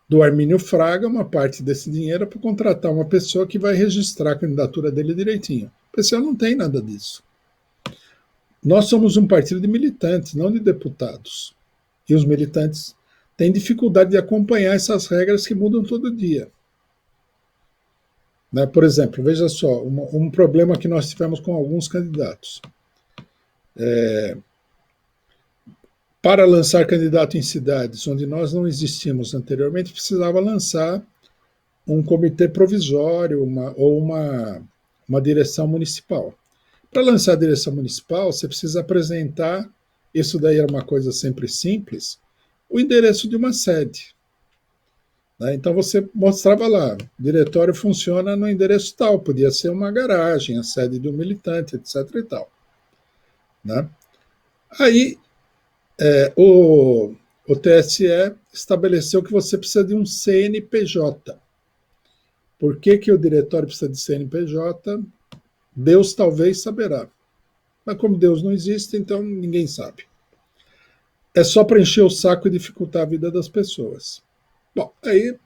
do Armínio Fraga, uma parte desse dinheiro é para contratar uma pessoa que vai registrar a candidatura dele direitinho. O pessoal não tem nada disso. Nós somos um partido de militantes, não de deputados. E os militantes têm dificuldade de acompanhar essas regras que mudam todo dia. Né? Por exemplo, veja só, um problema que nós tivemos com alguns candidatos. Para lançar candidato em cidades onde nós não existíamos anteriormente, precisava lançar um comitê provisório ou uma direção municipal. Para lançar a direção municipal, você precisa apresentar, isso daí era uma coisa sempre simples, o endereço de uma sede. Né? Então você mostrava lá, o diretório funciona no endereço tal, podia ser uma garagem, a sede de um militante, etc. e tal. Né? Aí o TSE estabeleceu que você precisa de um CNPJ. Por que o diretório precisa de CNPJ? Deus talvez saberá. Mas como Deus não existe, então ninguém sabe. É só para encher o saco e dificultar a vida das pessoas. Bom, aí,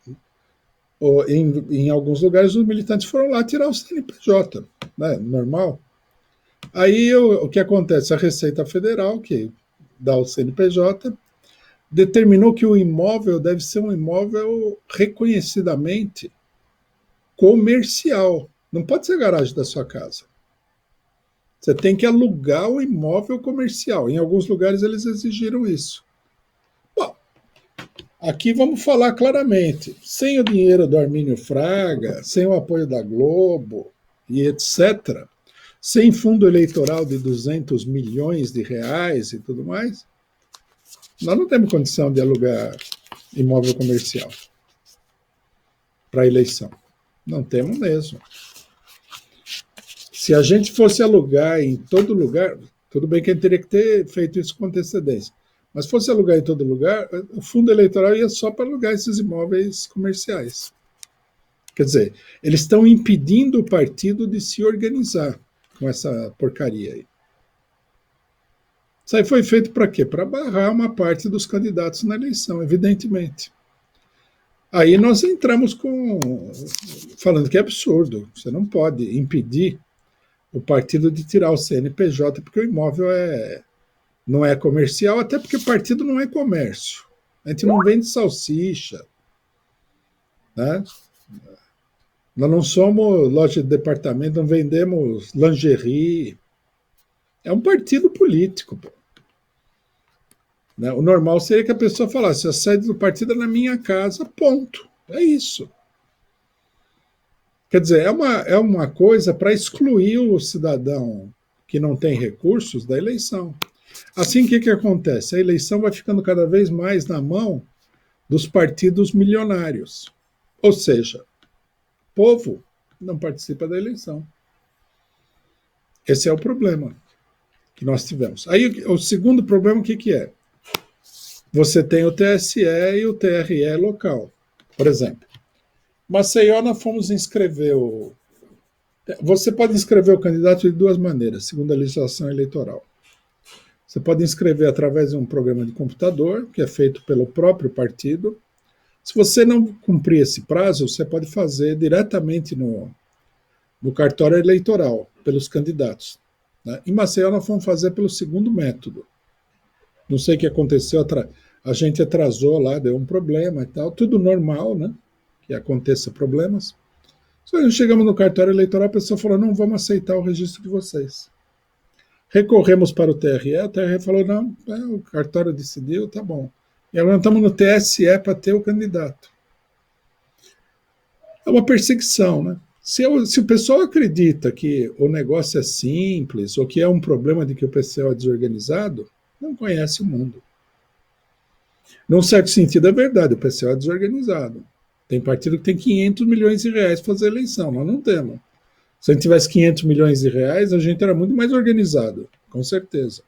em alguns lugares, os militantes foram lá tirar o CNPJ, né? Normal. Aí, o que acontece? A Receita Federal, que dá o CNPJ, determinou que o imóvel deve ser um imóvel reconhecidamente comercial. Não pode ser a garagem da sua casa. Você tem que alugar o imóvel comercial. Em alguns lugares eles exigiram isso. Bom, aqui vamos falar claramente. Sem o dinheiro do Armínio Fraga, sem o apoio da Globo e etc., sem fundo eleitoral de 200 milhões de reais e tudo mais, nós não temos condição de alugar imóvel comercial para eleição. Não temos mesmo. Se a gente fosse alugar em todo lugar, tudo bem que a gente teria que ter feito isso com antecedência, mas se fosse alugar em todo lugar, o fundo eleitoral ia só para alugar esses imóveis comerciais. Quer dizer, eles estão impedindo o partido de se organizar com essa porcaria aí. Isso aí foi feito para quê? Para barrar uma parte dos candidatos na eleição, evidentemente. Aí nós entramos falando que é absurdo. Você não pode impedir o partido de tirar o CNPJ porque o imóvel não é comercial, até porque o partido não é comércio. A gente não vende salsicha, né? Nós não somos loja de departamento, não vendemos lingerie. É um partido político. Pô. Né? O normal seria que a pessoa falasse: a sede do partido é na minha casa, ponto. É isso. Quer dizer, é uma coisa para excluir o cidadão que não tem recursos da eleição. Assim, o que acontece? A eleição vai ficando cada vez mais na mão dos partidos milionários. Ou seja, o povo não participa da eleição. Esse é o problema que nós tivemos. Aí, o segundo problema, o que é? Você tem o TSE e o TRE local. Por exemplo, Maceió, nós fomos inscrever o... Você pode inscrever o candidato de duas maneiras, segundo a legislação eleitoral. Você pode inscrever através de um programa de computador, que é feito pelo próprio partido. Se você não cumprir esse prazo, você pode fazer diretamente no cartório eleitoral, pelos candidatos. Né? Em Maceió, nós fomos fazer pelo segundo método. Não sei o que aconteceu, a gente atrasou lá, deu um problema e tal, tudo normal, né? Que aconteça problemas. Só que chegamos no cartório eleitoral, a pessoa falou: não vamos aceitar o registro de vocês. Recorremos para o TRE falou: não, o cartório decidiu, tá bom. E agora estamos no TSE para ter o candidato. É uma perseguição, né? Se o pessoal acredita que o negócio é simples ou que é um problema de que o pessoal é desorganizado, não conhece o mundo. Num certo sentido é verdade, o pessoal é desorganizado. Tem partido que tem 500 milhões de reais para fazer eleição, nós não temos. Se a gente tivesse 500 milhões de reais, a gente era muito mais organizado, com certeza.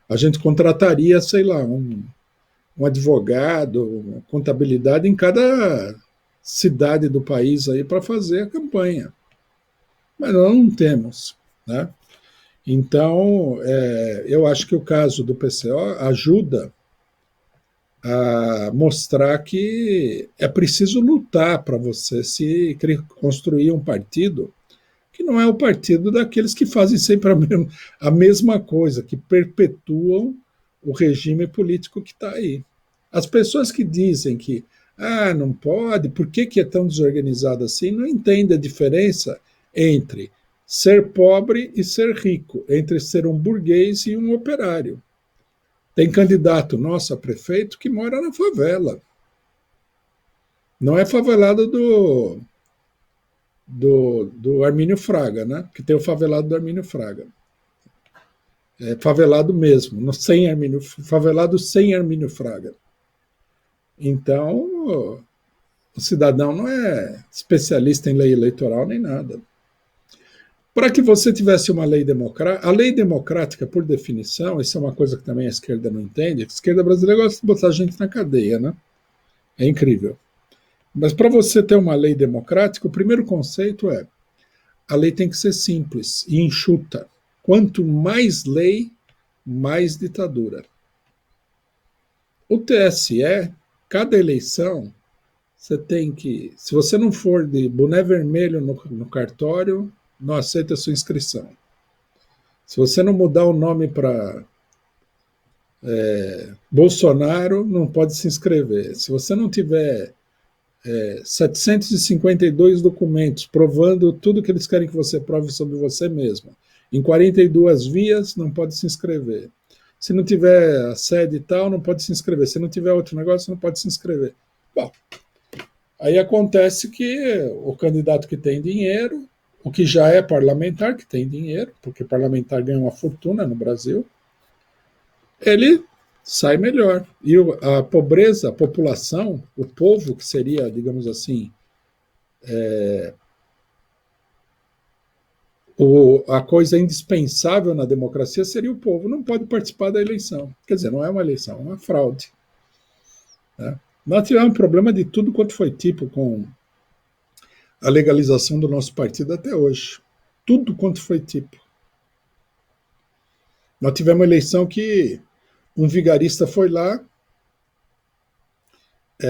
A gente contrataria, sei lá, um advogado, uma contabilidade em cada cidade do país aí para fazer a campanha. Mas nós não temos, né? Então, eu acho que o caso do PCO ajuda a mostrar que é preciso lutar para você construir um partido que não é o partido daqueles que fazem sempre a mesma coisa, que perpetuam o regime político que está aí. As pessoas que dizem que não pode, por que é tão desorganizado assim, não entendem a diferença entre ser pobre e ser rico, entre ser um burguês e um operário. Tem candidato nosso a prefeito que mora na favela. Não é favelado do Armínio Fraga, né? Que tem o favelado do Armínio Fraga. É favelado mesmo, favelado sem Armínio Fraga. Então, o cidadão não é especialista em lei eleitoral nem nada. Para que você tivesse uma lei democrática, a lei democrática, por definição, isso é uma coisa que também a esquerda não entende, a esquerda brasileira gosta de botar gente na cadeia, né? É incrível. Mas para você ter uma lei democrática, o primeiro conceito é: a lei tem que ser simples e enxuta. Quanto mais lei, mais ditadura. O TSE, cada eleição, você tem que... Se você não for de boné vermelho no cartório, não aceita a sua inscrição. Se você não mudar o nome para Bolsonaro, não pode se inscrever. Se você não tiver 752 documentos provando tudo que eles querem que você prove sobre você mesmo, em 42 vias, não pode se inscrever. Se não tiver a sede e tal, não pode se inscrever. Se não tiver outro negócio, não pode se inscrever. Bom, aí acontece que o candidato que tem dinheiro, o que já é parlamentar, que tem dinheiro, porque parlamentar ganha uma fortuna no Brasil, ele sai melhor. E a pobreza, a população, o povo, que seria, digamos assim, a coisa indispensável na democracia seria o povo. Não pode participar da eleição. Quer dizer, não é uma eleição, é uma fraude. Né? Nós tivemos um problema de tudo quanto foi tipo com a legalização do nosso partido até hoje. Tudo quanto foi tipo. Nós tivemos uma eleição que um vigarista foi lá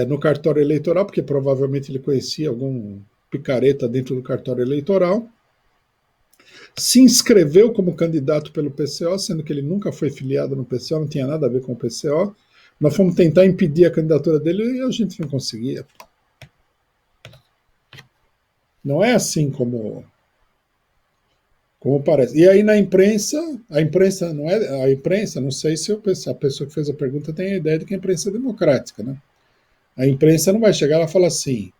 no cartório eleitoral, porque provavelmente ele conhecia algum picareta dentro do cartório eleitoral, se inscreveu como candidato pelo PCO, sendo que ele nunca foi filiado no PCO, não tinha nada a ver com o PCO. Nós fomos tentar impedir a candidatura dele e a gente não conseguia. Não é assim como parece. E aí na imprensa, a imprensa não é a imprensa, não sei se a pessoa que fez a pergunta tem a ideia de que a imprensa é democrática, né? A imprensa não vai chegar lá e falar assim: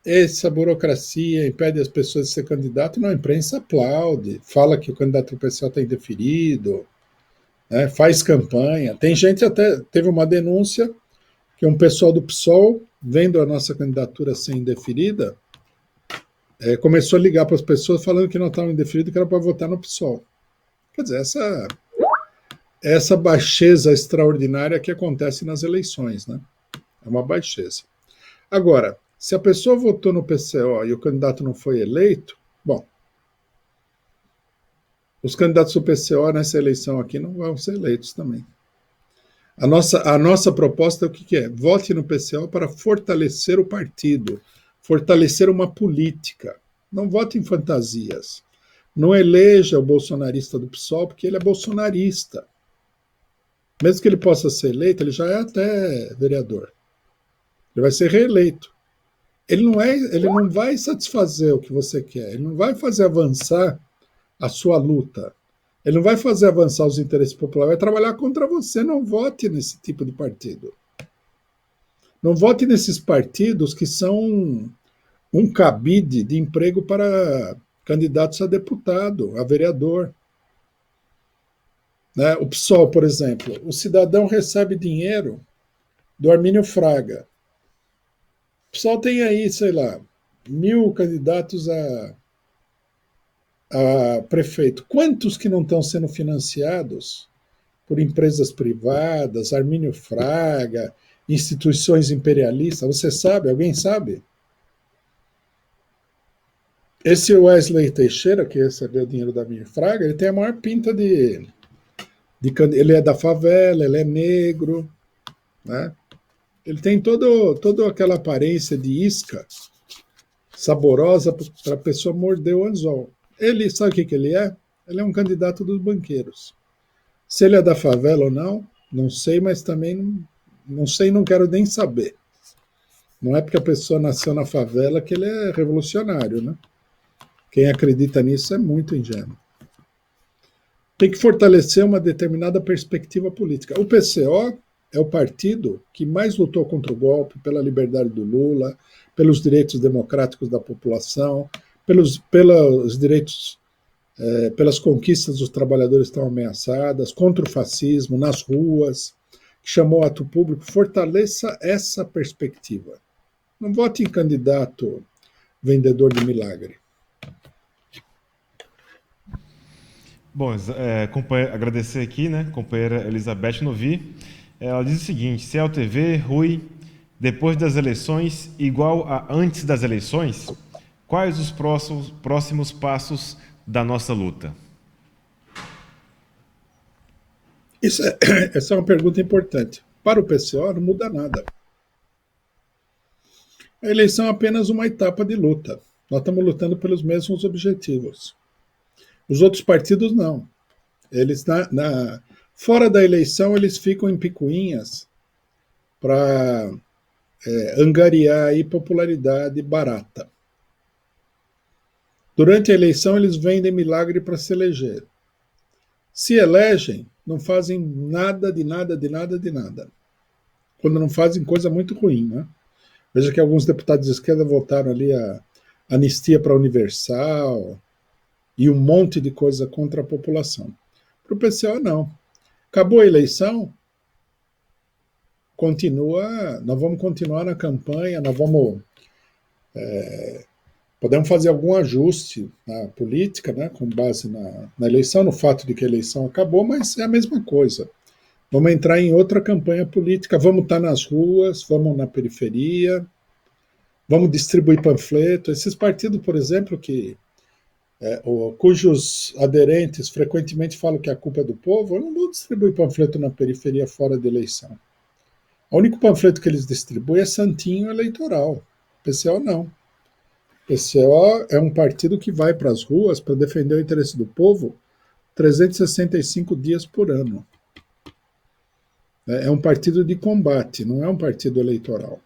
essa burocracia impede as pessoas de ser candidato. Não, a imprensa aplaude, fala que o candidato PCO está indeferido, né, faz campanha. Tem gente até, teve uma denúncia que um pessoal do PSOL, vendo a nossa candidatura ser indeferida, começou a ligar para as pessoas falando que não estavam indeferidos, que era para votar no PSOL. Quer dizer, essa baixeza extraordinária que acontece nas eleições, né? É uma baixeza. Agora, se a pessoa votou no PCO e o candidato não foi eleito, bom, os candidatos do PCO nessa eleição aqui não vão ser eleitos também. A nossa proposta é o que é? Vote no PCO para fortalecer o partido, fortalecer uma política. Não vote em fantasias. Não eleja o bolsonarista do PSOL porque ele é bolsonarista. Mesmo que ele possa ser eleito, ele já é até vereador. Ele vai ser reeleito. Ele não vai satisfazer o que você quer. Ele não vai fazer avançar a sua luta. Ele não vai fazer avançar os interesses populares, vai trabalhar contra você. Não vote nesse tipo de partido. Não vote nesses partidos que são um cabide de emprego para candidatos a deputado, a vereador. Né? O PSOL, por exemplo, o cidadão recebe dinheiro do Armínio Fraga. O PSOL tem aí, sei lá, 1.000 candidatos a prefeito. Quantos que não estão sendo financiados por empresas privadas, Armínio Fraga, instituições imperialistas? Você sabe? Alguém sabe? Esse Wesley Teixeira, que recebeu o dinheiro da Armínio Fraga, ele tem a maior pinta ele é da favela, ele é negro, né? Ele tem toda aquela aparência de isca saborosa para a pessoa morder o anzol. Ele, sabe o que ele é? Ele é um candidato dos banqueiros. Se ele é da favela ou não, não sei, mas também não sei, não quero nem saber. Não é porque a pessoa nasceu na favela que ele é revolucionário, né? Quem acredita nisso é muito ingênuo. Tem que fortalecer uma determinada perspectiva política. O PCO é o partido que mais lutou contra o golpe, pela liberdade do Lula, pelos direitos democráticos da população, pelos direitos, pelas conquistas dos trabalhadores que estão ameaçadas, contra o fascismo, nas ruas, que chamou ato público. Fortaleça essa perspectiva. Não vote em candidato vendedor de milagre. Bom, agradecer aqui, né, companheira Elizabeth Novi. Ela diz o seguinte: CLTV, Rui, depois das eleições, igual a antes das eleições, quais os próximos passos da nossa luta? Essa é uma pergunta importante. Para o PCO não muda nada. A eleição é apenas uma etapa de luta. Nós estamos lutando pelos mesmos objetivos. Os outros partidos não. Eles fora da eleição eles ficam em picuinhas para angariar aí popularidade barata. Durante a eleição eles vendem milagre para se eleger. Se elegem, não fazem nada de nada de nada de nada. Quando não fazem coisa muito ruim, né? Veja que alguns deputados de esquerda votaram ali a anistia para a Universal e um monte de coisa contra a população. Para o PCO, não. Acabou a eleição, nós vamos continuar na campanha, podemos fazer algum ajuste na política, né, com base na eleição, no fato de que a eleição acabou, mas é a mesma coisa. Vamos entrar em outra campanha política, vamos estar nas ruas, vamos na periferia, vamos distribuir panfleto. Esses partidos, por exemplo, cujos aderentes frequentemente falam que a culpa é do povo, eu não vou distribuir panfleto na periferia fora da eleição. O único panfleto que eles distribuem é santinho eleitoral. PCO não. PCO é um partido que vai para as ruas para defender o interesse do povo 365 dias por ano. É um partido de combate, não é um partido eleitoral.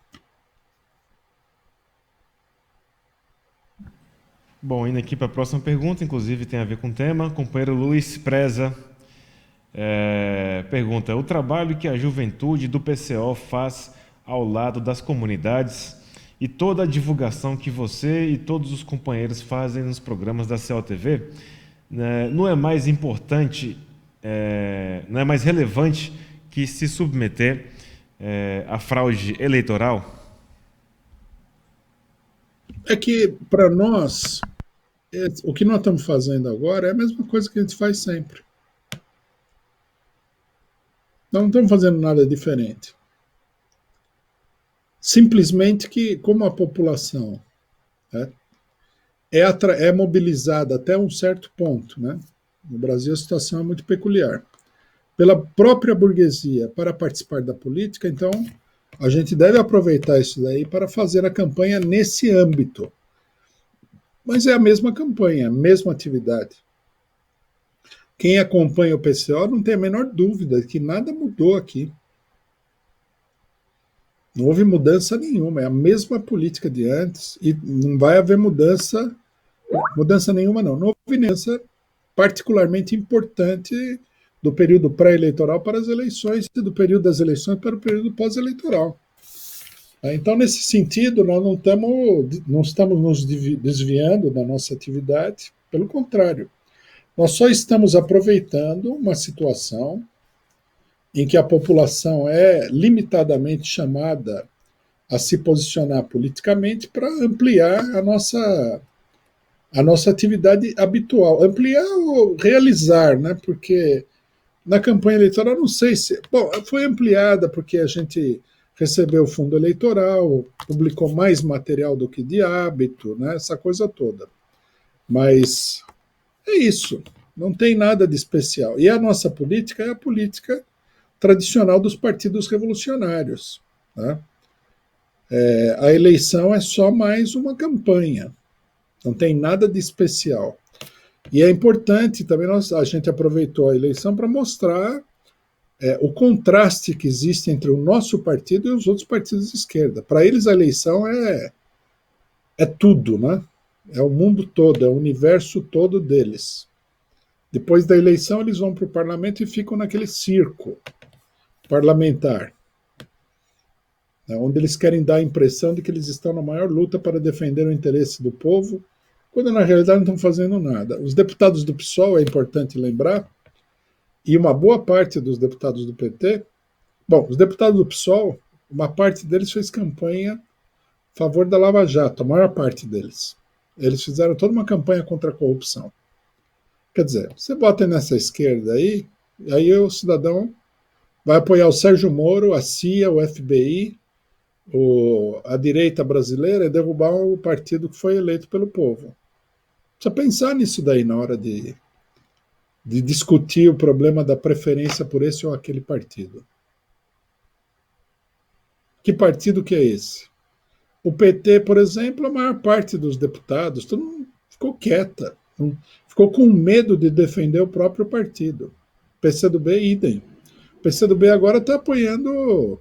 Bom, indo aqui para a próxima pergunta, inclusive tem a ver com o tema. Companheiro Luiz Preza pergunta: o trabalho que a juventude do PCO faz ao lado das comunidades e toda a divulgação que você e todos os companheiros fazem nos programas da COTV, não é mais importante, não é mais relevante que se submeter à fraude eleitoral? É que, para nós, o que nós estamos fazendo agora é a mesma coisa que a gente faz sempre. Nós não estamos fazendo nada diferente. Simplesmente que, como a população, né, é mobilizada até um certo ponto, né? No Brasil a situação é muito peculiar, pela própria burguesia para participar da política, então a gente deve aproveitar isso daí para fazer a campanha nesse âmbito. Mas é a mesma campanha, a mesma atividade. Quem acompanha o PCO não tem a menor dúvida que nada mudou aqui. Não houve mudança nenhuma, é a mesma política de antes e não vai haver mudança nenhuma não. Não houve mudança particularmente importante do período pré-eleitoral para as eleições e do período das eleições para o período pós-eleitoral. Então, nesse sentido, nós não estamos nos desviando da nossa atividade, pelo contrário, nós só estamos aproveitando uma situação em que a população é limitadamente chamada a se posicionar politicamente para ampliar a nossa atividade habitual. Ampliar ou realizar, né? Porque na campanha eleitoral, não sei se. Bom, foi ampliada porque a gente recebeu o fundo eleitoral, publicou mais material do que de hábito, né? Essa coisa toda. Mas é isso. Não tem nada de especial. E a nossa política é a política tradicional dos partidos revolucionários. Né? A eleição é só mais uma campanha. Não tem nada de especial. E é importante também, a gente aproveitou a eleição para mostrar o contraste que existe entre o nosso partido e os outros partidos de esquerda. Para eles, a eleição é tudo, né? É o mundo todo, é o universo todo deles. Depois da eleição, eles vão para o parlamento e ficam naquele circo parlamentar, né, onde eles querem dar a impressão de que eles estão na maior luta para defender o interesse do povo, quando na realidade não estão fazendo nada. Os deputados do PSOL, é importante lembrar, e uma boa parte dos deputados do PT, bom, os deputados do PSOL, uma parte deles fez campanha a favor da Lava Jato, a maior parte deles. Eles fizeram toda uma campanha contra a corrupção. Quer dizer, você bota nessa esquerda aí o cidadão vai apoiar o Sérgio Moro, a CIA, o FBI, a direita brasileira e derrubar o partido que foi eleito pelo povo. Precisa pensar nisso daí na hora de discutir o problema da preferência por esse ou aquele partido. Que partido que é esse? O PT, por exemplo, a maior parte dos deputados todo mundo ficou quieta, ficou com medo de defender o próprio partido. PCdoB, idem. O PCdoB agora está apoiando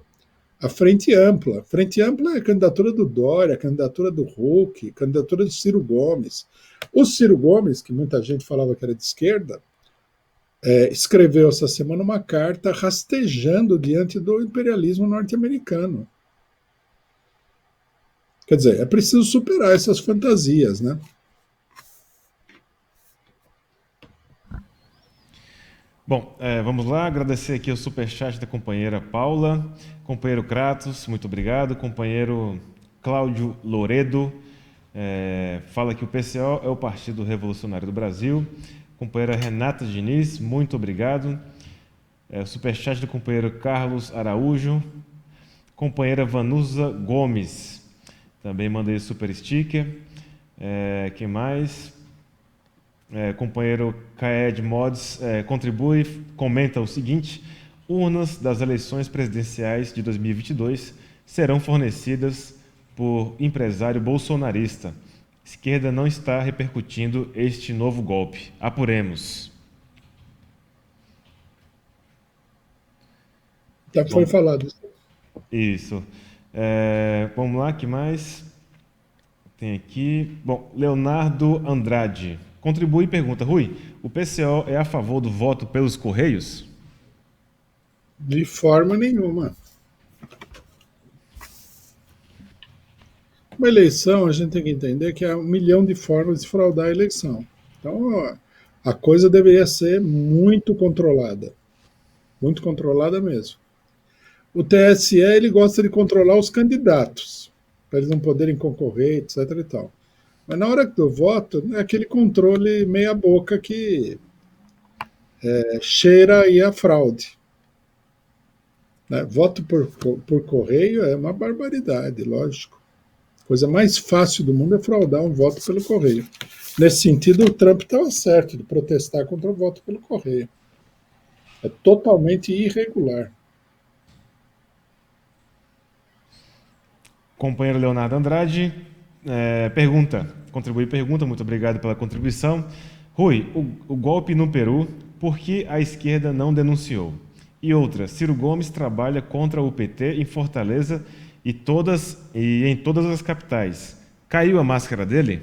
a Frente Ampla. Frente Ampla é a candidatura do Dória, a candidatura do Huck, a candidatura do Ciro Gomes. O Ciro Gomes, que muita gente falava que era de esquerda, escreveu essa semana uma carta rastejando diante do imperialismo norte-americano. Quer dizer, é preciso superar essas fantasias, né? Bom, vamos lá, agradecer aqui o superchat da companheira Paula, companheiro Kratos, muito obrigado, companheiro Cláudio Loredo, fala que o PCO é o Partido Revolucionário do Brasil, companheira Renata Diniz, muito obrigado, superchat do companheiro Carlos Araújo, companheira Vanusa Gomes, também mandei super sticker, quem mais? Companheiro Kaed Mods contribui, comenta o seguinte: urnas das eleições presidenciais de 2022 serão fornecidas por empresário bolsonarista. Esquerda não está repercutindo este novo golpe. Apuremos. Já foi Bom, falado. isso. Vamos lá, que mais tem aqui? Bom, Leonardo Andrade contribui e pergunta: Rui, o PCO é a favor do voto pelos Correios? De forma nenhuma. Uma eleição, a gente tem que entender que há 1 milhão de formas de fraudar a eleição. Então, a coisa deveria ser muito controlada mesmo. O TSE ele gosta de controlar os candidatos, para eles não poderem concorrer, etc. e tal. Mas na hora do voto, é aquele controle meia boca que cheira aí a fraude. Né? Voto por correio é uma barbaridade, lógico. A coisa mais fácil do mundo é fraudar um voto pelo correio. Nesse sentido, o Trump estava certo de protestar contra o voto pelo correio. É totalmente irregular. Companheiro Leonardo Andrade pergunta, muito obrigado pela contribuição. Rui, o golpe no Peru, por que a esquerda não denunciou? E outra, Ciro Gomes trabalha contra o PT em Fortaleza e em todas as capitais. Caiu a máscara dele?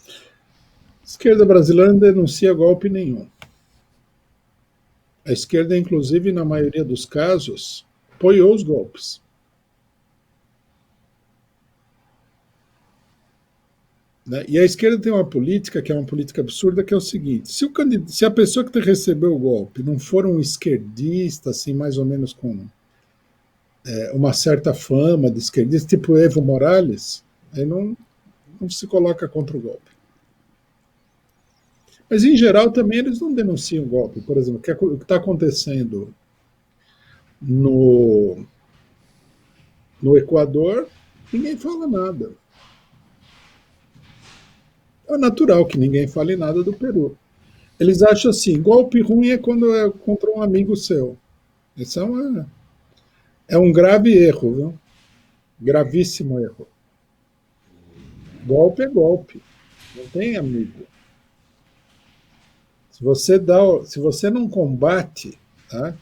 A esquerda brasileira não denuncia golpe nenhum. A esquerda, inclusive, na maioria dos casos, apoiou os golpes. Né? E a esquerda tem uma política, que é uma política absurda, que é o seguinte: se a pessoa que recebeu o golpe não for um esquerdista, assim, mais ou menos com uma certa fama de esquerdista, tipo Evo Morales, aí não se coloca contra o golpe. Mas, em geral, também eles não denunciam o golpe. Por exemplo, o que está acontecendo no, no Equador, ninguém fala nada. É natural que ninguém fale nada do Peru. Eles acham assim, golpe ruim é quando é contra um amigo seu. Isso é um grave erro, viu? Gravíssimo erro. Golpe é golpe. Não tem amigo. Se você não combate, tá,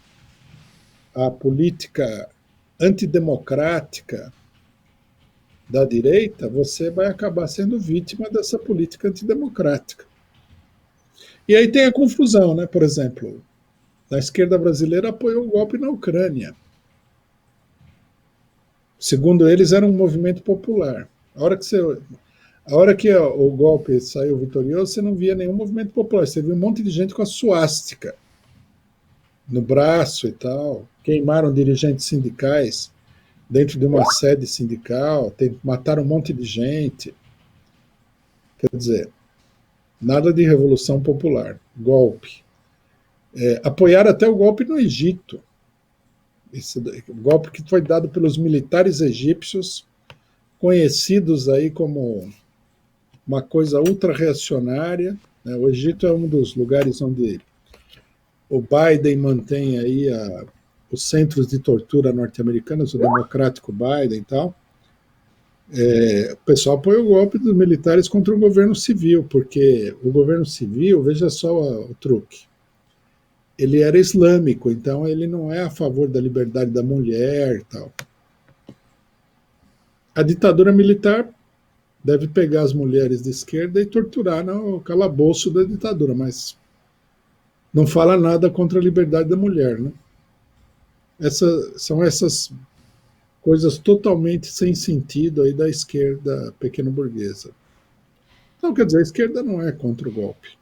a política antidemocrática da direita, você vai acabar sendo vítima dessa política antidemocrática. E aí tem a confusão, né? Por exemplo, a esquerda brasileira apoiou o golpe na Ucrânia. Segundo eles, era um movimento popular. A hora que o golpe saiu vitorioso, você não via nenhum movimento popular. Você viu um monte de gente com a suástica no braço e tal. Queimaram dirigentes sindicais dentro de uma sede sindical, mataram um monte de gente. Quer dizer, nada de revolução popular. Golpe. Apoiaram até o golpe no Egito. Esse golpe que foi dado pelos militares egípcios, conhecidos aí como uma coisa ultra-reacionária. Né? O Egito é um dos lugares onde o Biden mantém aí os centros de tortura norte-americanos, o democrático Biden e tal. O pessoal apoia o golpe dos militares contra o governo civil, porque o governo civil, veja só o truque, ele era islâmico, então ele não é a favor da liberdade da mulher e tal. A ditadura militar deve pegar as mulheres de esquerda e torturar no calabouço da ditadura, mas não fala nada contra a liberdade da mulher. Né? São essas coisas totalmente sem sentido aí da esquerda pequeno-burguesa. Então, quer dizer, a esquerda não é contra o golpe.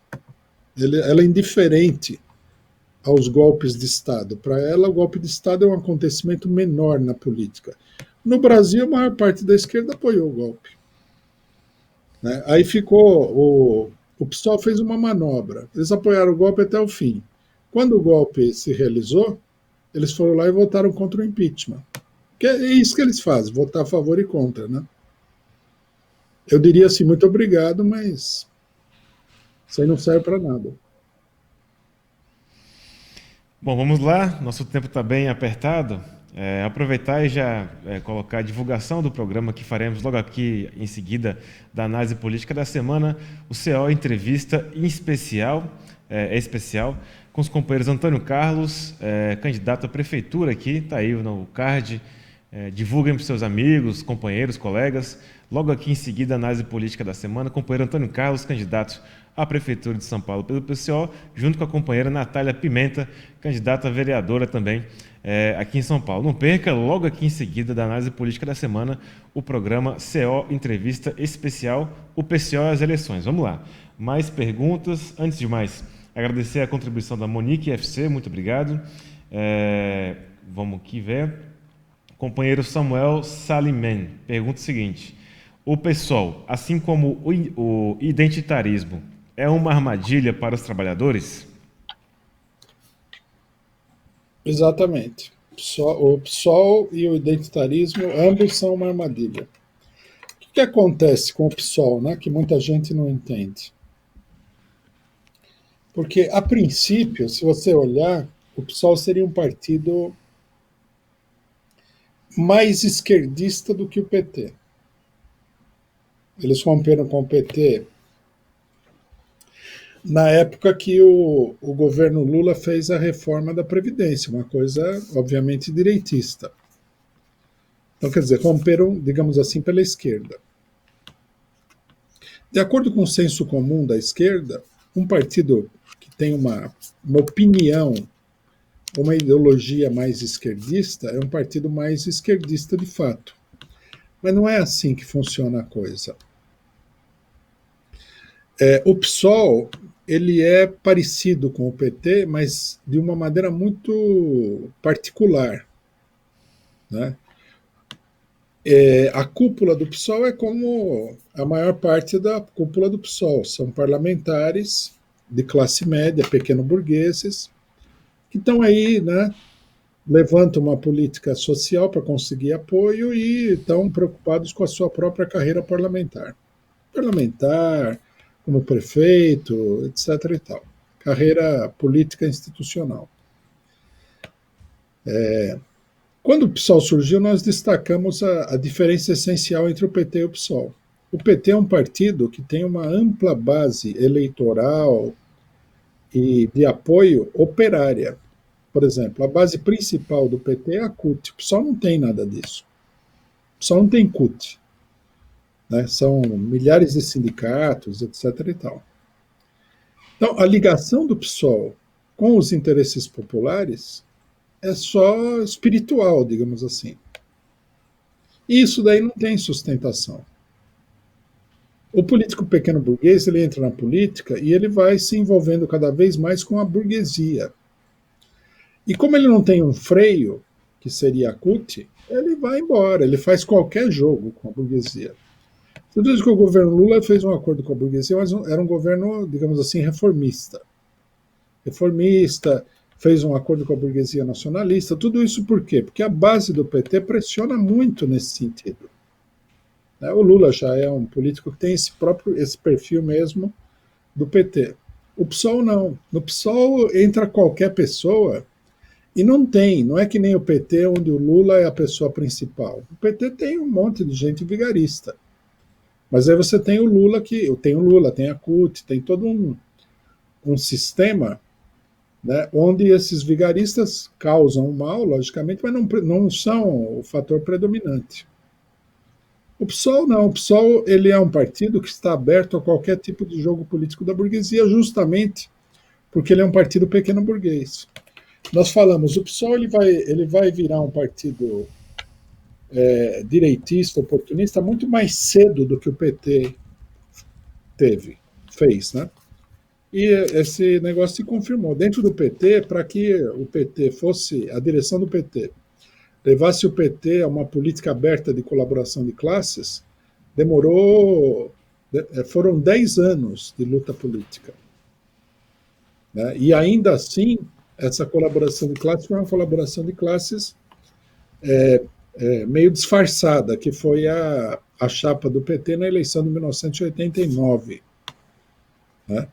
Ela é indiferente aos golpes de Estado. Para ela, o golpe de Estado é um acontecimento menor na política. No Brasil, a maior parte da esquerda apoiou o golpe. Né? Aí o PSOL fez uma manobra. Eles apoiaram o golpe até o fim. Quando o golpe se realizou, eles foram lá e votaram contra o impeachment. Que é isso que eles fazem, votar a favor e contra. Né? Eu diria assim, muito obrigado, mas isso aí não serve para nada. Bom, vamos lá, nosso tempo está bem apertado. Aproveitar e já colocar a divulgação do programa que faremos logo aqui em seguida da análise política da semana, o CO Entrevista em especial, especial, com os companheiros Antônio Carlos, candidato à prefeitura aqui, está aí no card, divulguem para os seus amigos, companheiros, colegas. Logo aqui em seguida, a análise política da semana, companheiro Antônio Carlos, candidato à Prefeitura de São Paulo pelo PCO, junto com a companheira Natália Pimenta, candidata a vereadora também aqui em São Paulo. Não perca, logo aqui em seguida da análise política da semana, o programa CO Entrevista Especial, o PCO e as eleições. Vamos lá. Mais perguntas. Antes de mais, agradecer a contribuição da Monique FC, muito obrigado. Vamos aqui ver. Companheiro Samuel Salimen pergunta o seguinte: o PSOL, assim como o identitarismo, é uma armadilha para os Exatamente. O PSOL e o identitarismo, ambos são uma armadilha. O que acontece com o PSOL, né, que muita gente não entende? Porque, a princípio, se você olhar, o PSOL seria um partido mais esquerdista do que o PT. Eles romperam com o PT na época que o governo Lula fez a reforma da Previdência, uma coisa, obviamente, direitista. Então, quer dizer, romperam, digamos assim, pela esquerda. De acordo com o senso comum da esquerda, um partido que tem uma opinião, uma ideologia mais esquerdista, é um partido mais esquerdista de fato. Mas não é assim que funciona a coisa. O PSOL, ele é parecido com o PT, mas de uma maneira muito particular, né? A cúpula do PSOL é como a maior parte da cúpula do PSOL. São parlamentares de classe média, pequeno-burgueses, que estão aí, né, levantam uma política social para conseguir apoio e estão preocupados com a sua própria carreira parlamentar. Parlamentar, como prefeito, etc. e tal. Carreira política institucional. Quando o PSOL surgiu, nós destacamos a diferença essencial entre o PT e o PSOL. O PT é um partido que tem uma ampla base eleitoral e de apoio operária. Por exemplo, a base principal do PT é a CUT. O PSOL não tem nada disso. O PSOL não tem CUT. Né? São milhares de sindicatos, etc. e tal. Então, a ligação do PSOL com os interesses populares é só espiritual, digamos assim. E isso daí não tem sustentação. O político pequeno burguês, ele entra na política e ele vai se envolvendo cada vez mais com a burguesia. E como ele não tem um freio, que seria a CUT, ele vai embora, ele faz qualquer jogo com a burguesia. Você diz que o governo Lula fez um acordo com a burguesia, mas era um governo, digamos assim, reformista. Reformista, fez um acordo com a burguesia nacionalista, tudo isso por quê? Porque a base do PT pressiona muito nesse sentido. O Lula já é um político que tem esse perfil mesmo do PT. O PSOL não. No PSOL entra qualquer pessoa e não é que nem o PT, onde o Lula é a pessoa principal. O PT tem um monte de gente vigarista. Mas aí você tem o Lula, tem a CUT, tem todo um sistema, né, onde esses vigaristas causam mal, logicamente, mas não são o fator predominante. O PSOL não. O PSOL, ele é um partido que está aberto a qualquer tipo de jogo político da burguesia, justamente porque ele é um partido pequeno burguês. Nós falamos, o PSOL ele vai virar um partido direitista, oportunista, muito mais cedo do que o PT fez, né? E esse negócio se confirmou. Dentro do PT, para que o PT fosse, a direção do PT, levasse o PT a uma política aberta de colaboração de classes, foram 10 anos de luta política. Né? E ainda assim, essa colaboração de classes foi uma colaboração de classes meio disfarçada, que foi a chapa do PT na eleição de 1989. Né?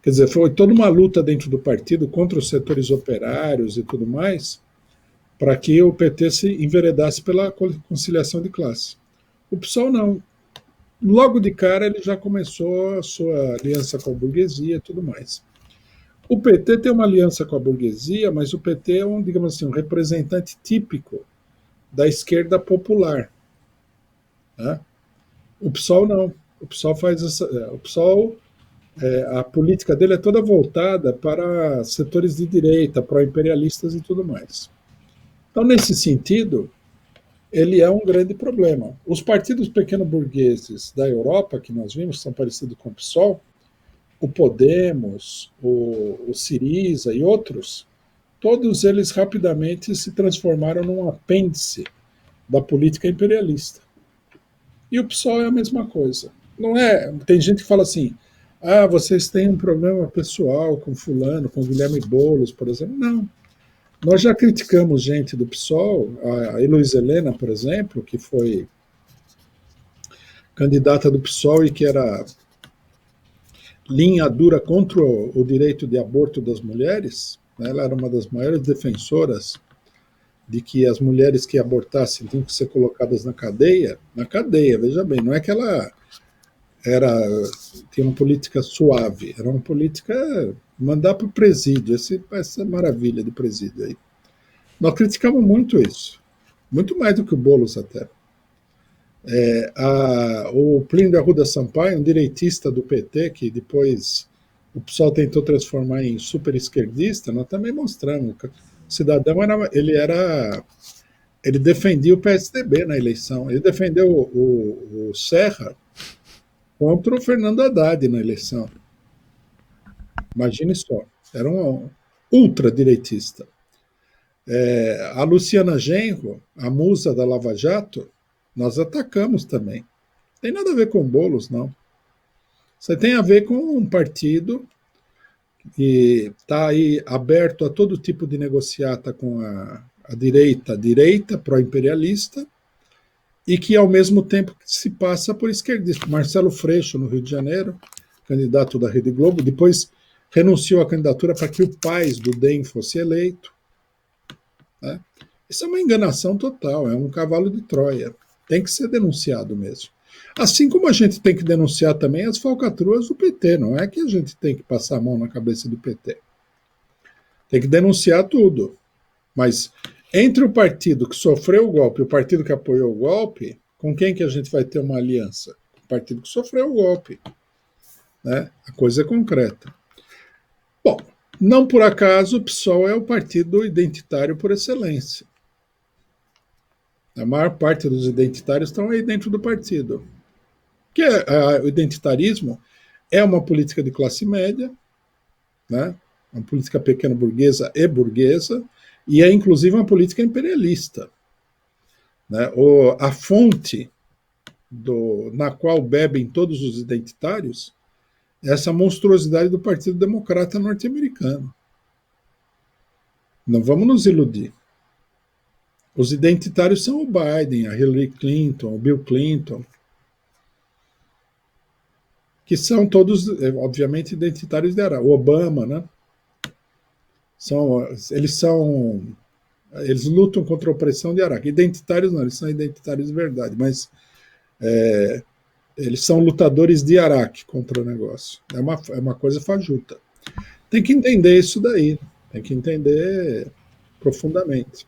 Quer dizer, foi toda uma luta dentro do partido contra os setores operários e tudo mais, para que o PT se enveredasse pela conciliação de classe. O PSOL não. Logo de cara ele já começou a sua aliança com a burguesia e tudo mais. O PT tem uma aliança com a burguesia, mas o PT é digamos assim, um representante típico da esquerda popular. Né? O PSOL não. O PSOL faz o PSOL, a política dele é toda voltada para setores de direita, pró-imperialistas e tudo mais. Então, nesse sentido, ele é um grande problema. Os partidos pequeno-burgueses da Europa, que nós vimos, são parecidos com o PSOL, o Podemos, o Syriza e outros, todos eles rapidamente se transformaram num apêndice da política imperialista. E o PSOL é a mesma coisa. Não é? Tem gente que fala assim: ah, vocês têm um problema pessoal com fulano, com Guilherme Boulos, por exemplo. Não. Nós já criticamos gente do PSOL, a Heloísa Helena, por exemplo, que foi candidata do PSOL e que era linha dura contra o direito de aborto das mulheres. Né? Ela era uma das maiores defensoras de que as mulheres que abortassem tinham que ser colocadas na cadeia, veja bem, não é que ela tinha uma política suave, era uma política mandar para o presídio, essa maravilha de presídio aí. Nós criticamos muito isso, muito mais do que o Boulos até. O Plínio da Arruda Sampaio, um direitista do PT, que depois o PSOL tentou transformar em super esquerdista, nós também mostramos. O cidadão ele defendia o PSDB na eleição, ele defendeu o Serra contra o Fernando Haddad na eleição. Imagine só, era um ultradireitista. A Luciana Genro, a musa da Lava Jato, nós atacamos também. Não tem nada a ver com Boulos, não. Isso tem a ver com um partido que está aí aberto a todo tipo de negociata com a direita pró-imperialista, e que, ao mesmo tempo, se passa por esquerdista. Marcelo Freixo, no Rio de Janeiro, candidato da Rede Globo, depois renunciou à candidatura para que o Paes do DEM fosse eleito. Né? Isso é uma enganação total, é um cavalo de Troia. Tem que ser denunciado mesmo. Assim como a gente tem que denunciar também as falcatruas do PT, não é que a gente tem que passar a mão na cabeça do PT. Tem que denunciar tudo. Mas entre o partido que sofreu o golpe e o partido que apoiou o golpe, com quem que a gente vai ter uma aliança? O partido que sofreu o golpe. Né? A coisa é concreta. Bom, não por acaso o PSOL é o partido identitário por excelência. A maior parte dos identitários estão aí dentro do partido. O identitarismo é uma política de classe média, né? Uma política pequeno-burguesa e burguesa, e é inclusive uma política imperialista. Né? A fonte na qual bebem todos os identitários é essa monstruosidade do Partido Democrata norte-americano. Não vamos nos iludir. Os identitários são o Biden, a Hillary Clinton, o Bill Clinton, que são todos, obviamente, identitários de Araque. O Obama, né? Eles lutam contra a opressão de Araque. Identitários não, eles são identitários de verdade, mas eles são lutadores de Araque contra o negócio. É uma coisa fajuta. Tem que entender isso daí, tem que entender profundamente.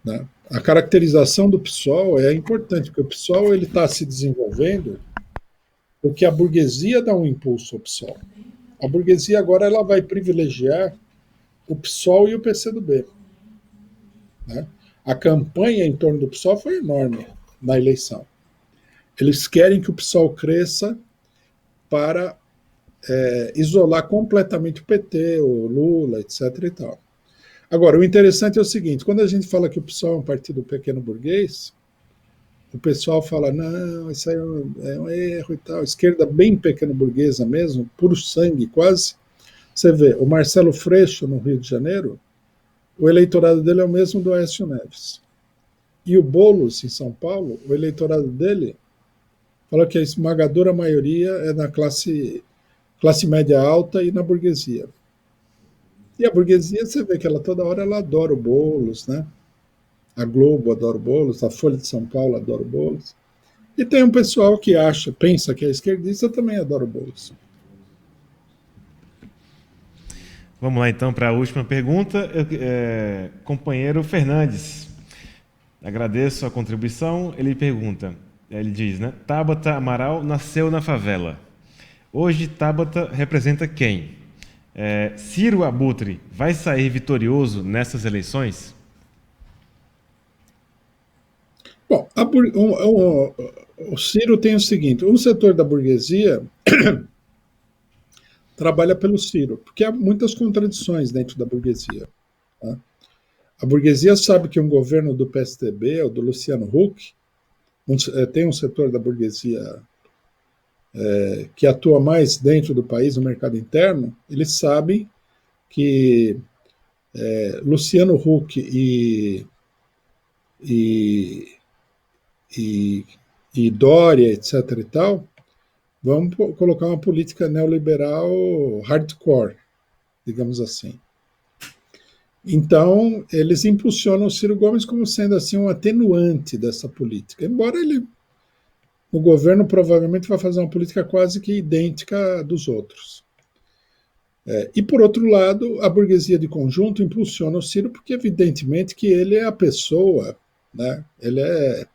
Né? A caracterização do PSOL é importante, porque o PSOL está se desenvolvendo porque a burguesia dá um impulso ao PSOL. A burguesia agora ela vai privilegiar o PSOL e o PCdoB. Né? A campanha em torno do PSOL foi enorme na eleição. Eles querem que o PSOL cresça para isolar completamente o PT, o Lula, etc. e tal. Agora, o interessante é o seguinte, quando a gente fala que o PSOL é um partido pequeno burguês, o pessoal fala, não, isso aí é um erro e tal, esquerda bem pequeno burguesa mesmo, puro sangue quase. Você vê, o Marcelo Freixo, no Rio de Janeiro, o eleitorado dele é o mesmo do Aécio Neves. E o Boulos, em São Paulo, o eleitorado dele fala que a esmagadora maioria é da classe classe média alta e na burguesia. E a burguesia, você vê que ela toda hora ela adora o Boulos, né? A Globo adora o Boulos, a Folha de São Paulo adora o Boulos. E tem um pessoal que pensa que é esquerdista, também adora o Boulos. Vamos lá então para a última pergunta. Companheiro Fernandes, agradeço a contribuição. Ele pergunta, ele diz, né? Tabata Amaral nasceu na favela. Hoje Tabata representa quem? Ciro Abutre vai sair vitorioso nessas eleições? Bom, o Ciro tem o seguinte, um setor da burguesia trabalha pelo Ciro, porque há muitas contradições dentro da burguesia. Tá? A burguesia sabe que um governo do PSDB, ou do Luciano Huck, tem um setor da burguesia que atua mais dentro do país, no mercado interno, eles sabem que Luciano Huck e Dória, etc. e tal, vão colocar uma política neoliberal hardcore, digamos assim. Então, eles impulsionam o Ciro Gomes como sendo assim um atenuante dessa política, embora ele, no governo, provavelmente vai fazer uma política quase que idêntica à dos outros. E, por outro lado, a burguesia de conjunto impulsiona o Ciro porque, evidentemente, que ele é a pessoa, né? Ele é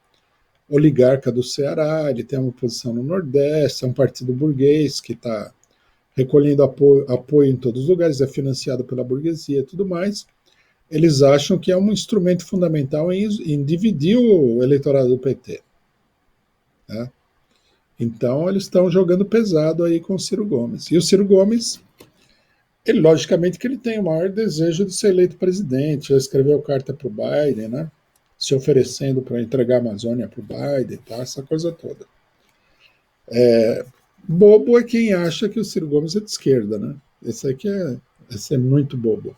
oligarca do Ceará, ele tem uma posição no Nordeste, é um partido burguês que está recolhendo apoio em todos os lugares, é financiado pela burguesia e tudo mais. Eles acham que é um instrumento fundamental em dividir o eleitorado do PT. Né? Então, eles estão jogando pesado aí com o Ciro Gomes. E o Ciro Gomes, ele, logicamente, que ele tem o maior desejo de ser eleito presidente, já escreveu carta para o Biden, né? Se oferecendo para entregar a Amazônia para o Biden, tá? Essa coisa toda. Bobo é quem acha que o Ciro Gomes é de esquerda, né? Esse é muito bobo.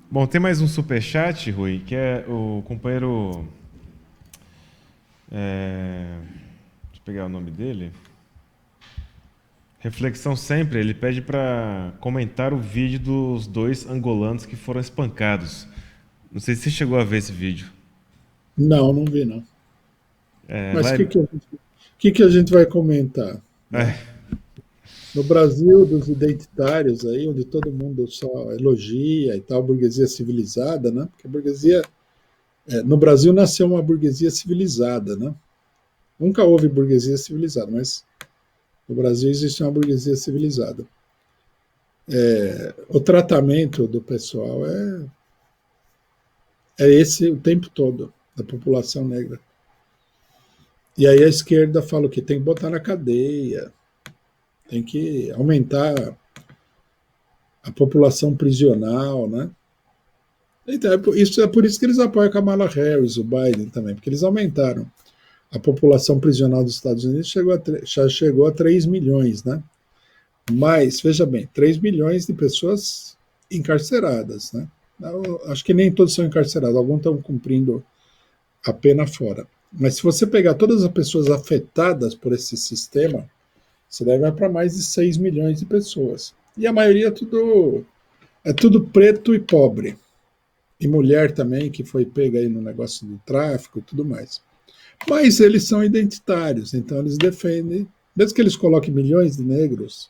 Bom, tem mais um superchat, Rui, que é o companheiro... deixa eu pegar o nome dele. Reflexão sempre, ele pede para comentar o vídeo dos 2 angolanos que foram espancados. Não sei se você chegou a ver esse vídeo. Não vi, não. Mas o que a gente vai comentar? No Brasil, dos identitários aí, onde todo mundo só elogia e tal, burguesia civilizada, né? Porque a burguesia... no Brasil nasceu uma burguesia civilizada, né? Nunca houve burguesia civilizada, mas no Brasil existe uma burguesia civilizada. O tratamento do pessoal é esse o tempo todo, da população negra. E aí a esquerda fala que tem que botar na cadeia, tem que aumentar a população prisional, né? Então, é por isso que eles apoiam a Kamala Harris, o Biden também, porque eles aumentaram. A população prisional dos Estados Unidos já chegou a 3 milhões, né? Mas, veja bem, 3 milhões de pessoas encarceradas, né? Acho que nem todos são encarcerados, alguns estão cumprindo a pena fora. Mas se você pegar todas as pessoas afetadas por esse sistema, você vai para mais de 6 milhões de pessoas. E a maioria é tudo preto e pobre. E mulher também, que foi pega aí no negócio do tráfico e tudo mais. Mas eles são identitários, então eles defendem, mesmo que eles coloquem milhões de negros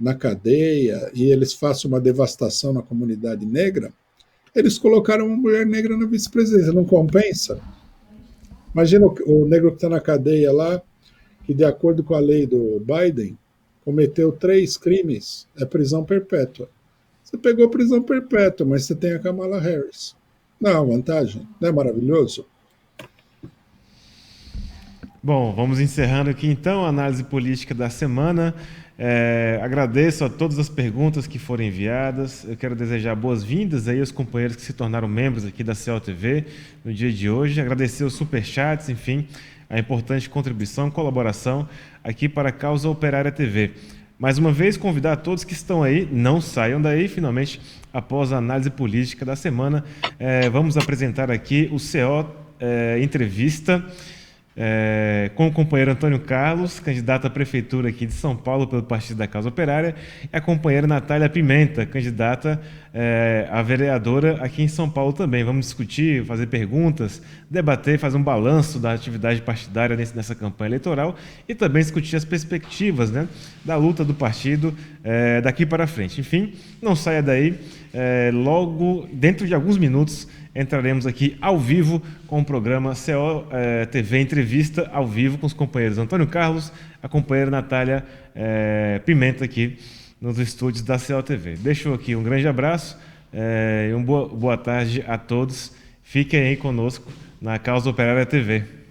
na cadeia e eles façam uma devastação na comunidade negra, eles colocaram uma mulher negra na vice-presidência, não compensa? Imagina o negro que está na cadeia lá, que de acordo com a lei do Biden, cometeu 3 crimes, é prisão perpétua. Você pegou prisão perpétua, mas você tem a Kamala Harris. Não é uma vantagem? Não é maravilhoso? Bom, vamos encerrando aqui então a análise política da semana. Agradeço a todas as perguntas que foram enviadas. Eu quero desejar boas-vindas aí aos companheiros que se tornaram membros aqui da CELTV no dia de hoje. Agradecer os superchats, enfim, a importante contribuição, colaboração aqui para a Causa Operária TV. Mais uma vez, convidar a todos que estão aí, não saiam daí, finalmente, após a análise política da semana, vamos apresentar aqui o CO Entrevista, com o companheiro Antônio Carlos, candidato à prefeitura aqui de São Paulo pelo Partido da Causa Operária, e a companheira Natália Pimenta, candidata a vereadora aqui em São Paulo também. Vamos discutir, fazer perguntas, debater, fazer um balanço da atividade partidária nessa campanha eleitoral e também discutir as perspectivas, né, da luta do partido daqui para frente. Enfim, não saia daí, logo dentro de alguns minutos entraremos aqui ao vivo com o programa CO TV Entrevista, ao vivo com os companheiros Antônio Carlos, a companheira Natália Pimenta aqui nos estúdios da CO TV. Deixo aqui um grande abraço e uma boa tarde a todos. Fiquem aí conosco na Causa Operária TV.